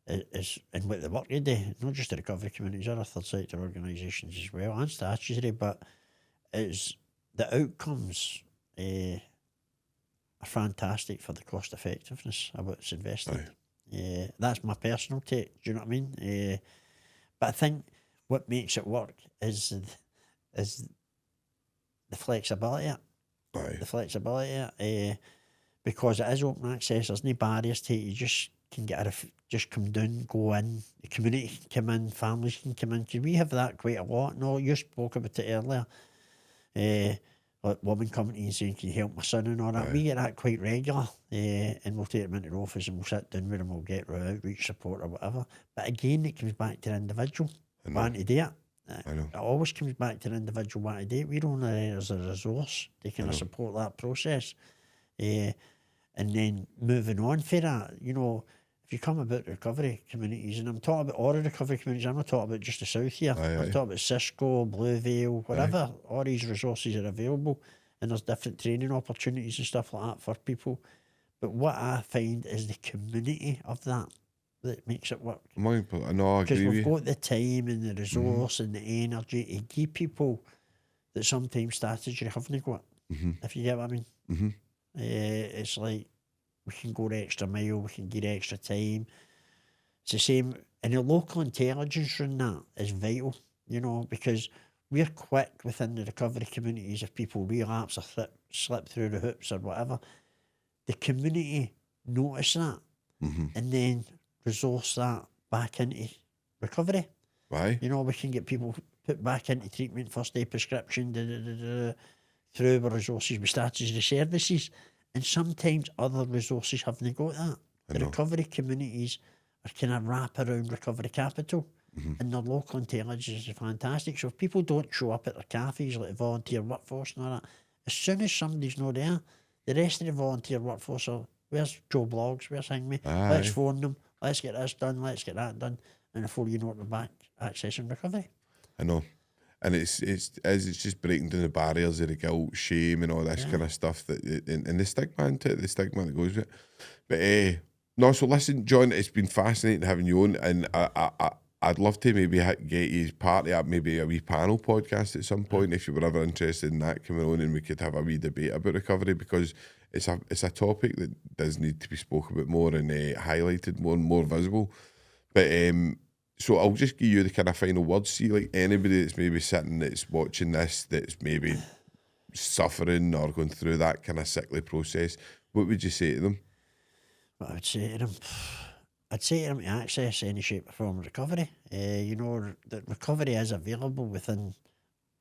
is and what the work they do. Not just the recovery communities, other third sector organisations as well, and statutory, but it's the outcomes are fantastic for the cost effectiveness of what's invested. That's my personal take. Do you know what I mean? But I think what makes it work is the flexibility. The flexibility. Because it is open access. There's no barriers to it. You just can just come down, go in. The community can come in. Families can come in. Can we have that quite a lot? No, you spoke about it earlier. Like women coming to you and saying, can you help my son and all that? We get that quite regular. And we'll take them into the office and we'll sit down with them, we'll get outreach support or whatever. But again, it comes back to the individual wanting to do it. It always comes back to the individual wanting to do it. We're only there as a resource to kind of support that process. And then moving on for that, you know, if you come about recovery communities, and I'm talking about all the recovery communities, I'm not talking about just the south here. I'm talking about Cisco, Blue Vale, whatever. All these resources are available, and there's different training opportunities and stuff like that for people. But what I find is the community of that makes it work. I know, I agree. Because we've got the time and the resource and the energy to give people that sometimes strategy haven't got. If you get what I mean. It's like we can go the extra mile, we can get extra time. It's the same, and the local intelligence around that is vital, you know, because we're quick within the recovery communities if people relapse or slip through the hoops or whatever. The community notice that and then resource that back into recovery. You know, we can get people put back into treatment, first aid prescription, through our resources, with strategy services, and sometimes other resources haven't got that. The recovery communities are kind of wrap around recovery capital, and their local intelligence is fantastic. So if people don't show up at their cafes, like the volunteer workforce and all that, as soon as somebody's not there, the rest of the volunteer workforce are, where's Joe Blogs, where's Hangme? Let's phone them, let's get this done, let's get that done, and before you know it, we're back accessing recovery. I know. And it's just breaking down the barriers of the guilt, shame, and all this kind of stuff that and the stigma into it, the stigma that goes with it. But no, so listen, John, it's been fascinating having you on, and I'd love to maybe get you as part of maybe a wee panel podcast at some point if you were ever interested in that coming on, and we could have a wee debate about recovery, because it's a topic that does need to be spoken about more and highlighted more and more visible. But so I'll just give you the kind of final words. See, like anybody that's maybe sitting, that's watching this, that's maybe suffering or going through that kind of sickly process, what would you say to them? What I would say to them, to access any shape or form of recovery. You know, that recovery is available within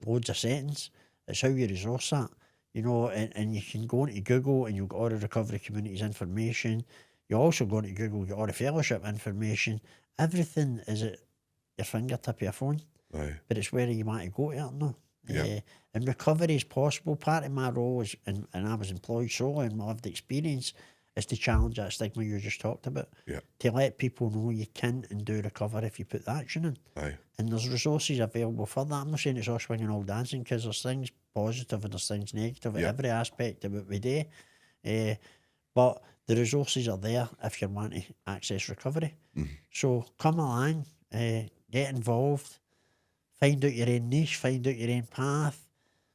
loads of settings. It's how you resource that. You know, and you can go into Google and you'll get all the recovery communities information. You also go into Google, get all the fellowship information. Everything is at your fingertip of your phone. But it's where you want to go to it or not. And recovery is possible. Part of my role is, and I was employed solely in my lived experience, is to challenge that stigma you just talked about. To let people know you can and do recover if you put the action in. And there's resources available for that. I'm not saying it's all swinging, all dancing, because there's things positive and there's things negative at every aspect of what we do. But the resources are there if you want to access recovery. So come along, get involved, find out your own niche, find out your own path.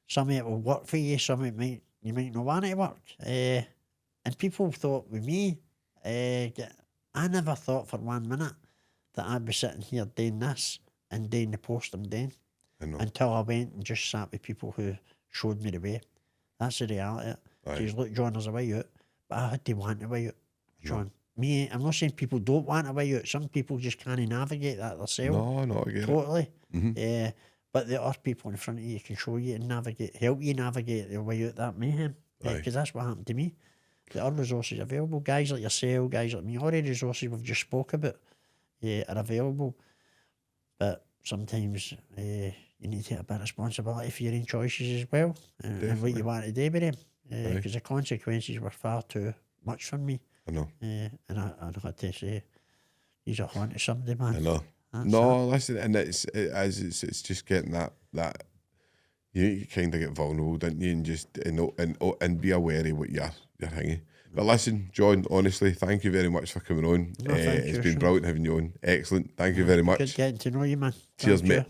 Some of it will work for you, some of it you might not want it to work. And people thought with me, I never thought for 1 minute that I'd be sitting here doing this and doing the post I'm doing. Until I went and just sat with people who showed me the way. That's the reality. Says, look, John, there's a way out. But I had to want a way out, John. Me, I'm not saying people don't want a way out. Some people just can't navigate that themselves. No, I get totally. But there are people in front of you who can show you and help you navigate the way out that mayhem. Because that's what happened to me. There are resources available. Guys like yourself, guys like me, all the resources we've just spoke about are available. But sometimes you need to take a bit of responsibility for your own choices as well, and what you want to do with them. Because the consequences were far too much for me. I know. And I had to say, he's a haunted somebody, man. I know. No, listen, and it's just getting that you kind of get vulnerable, don't you? And just and be aware of what you're hanging. But listen, John, honestly, thank you very much for coming on. No, it's been brilliant having you on. Excellent. Thank you very much. Good getting to know you, man. Cheers, mate.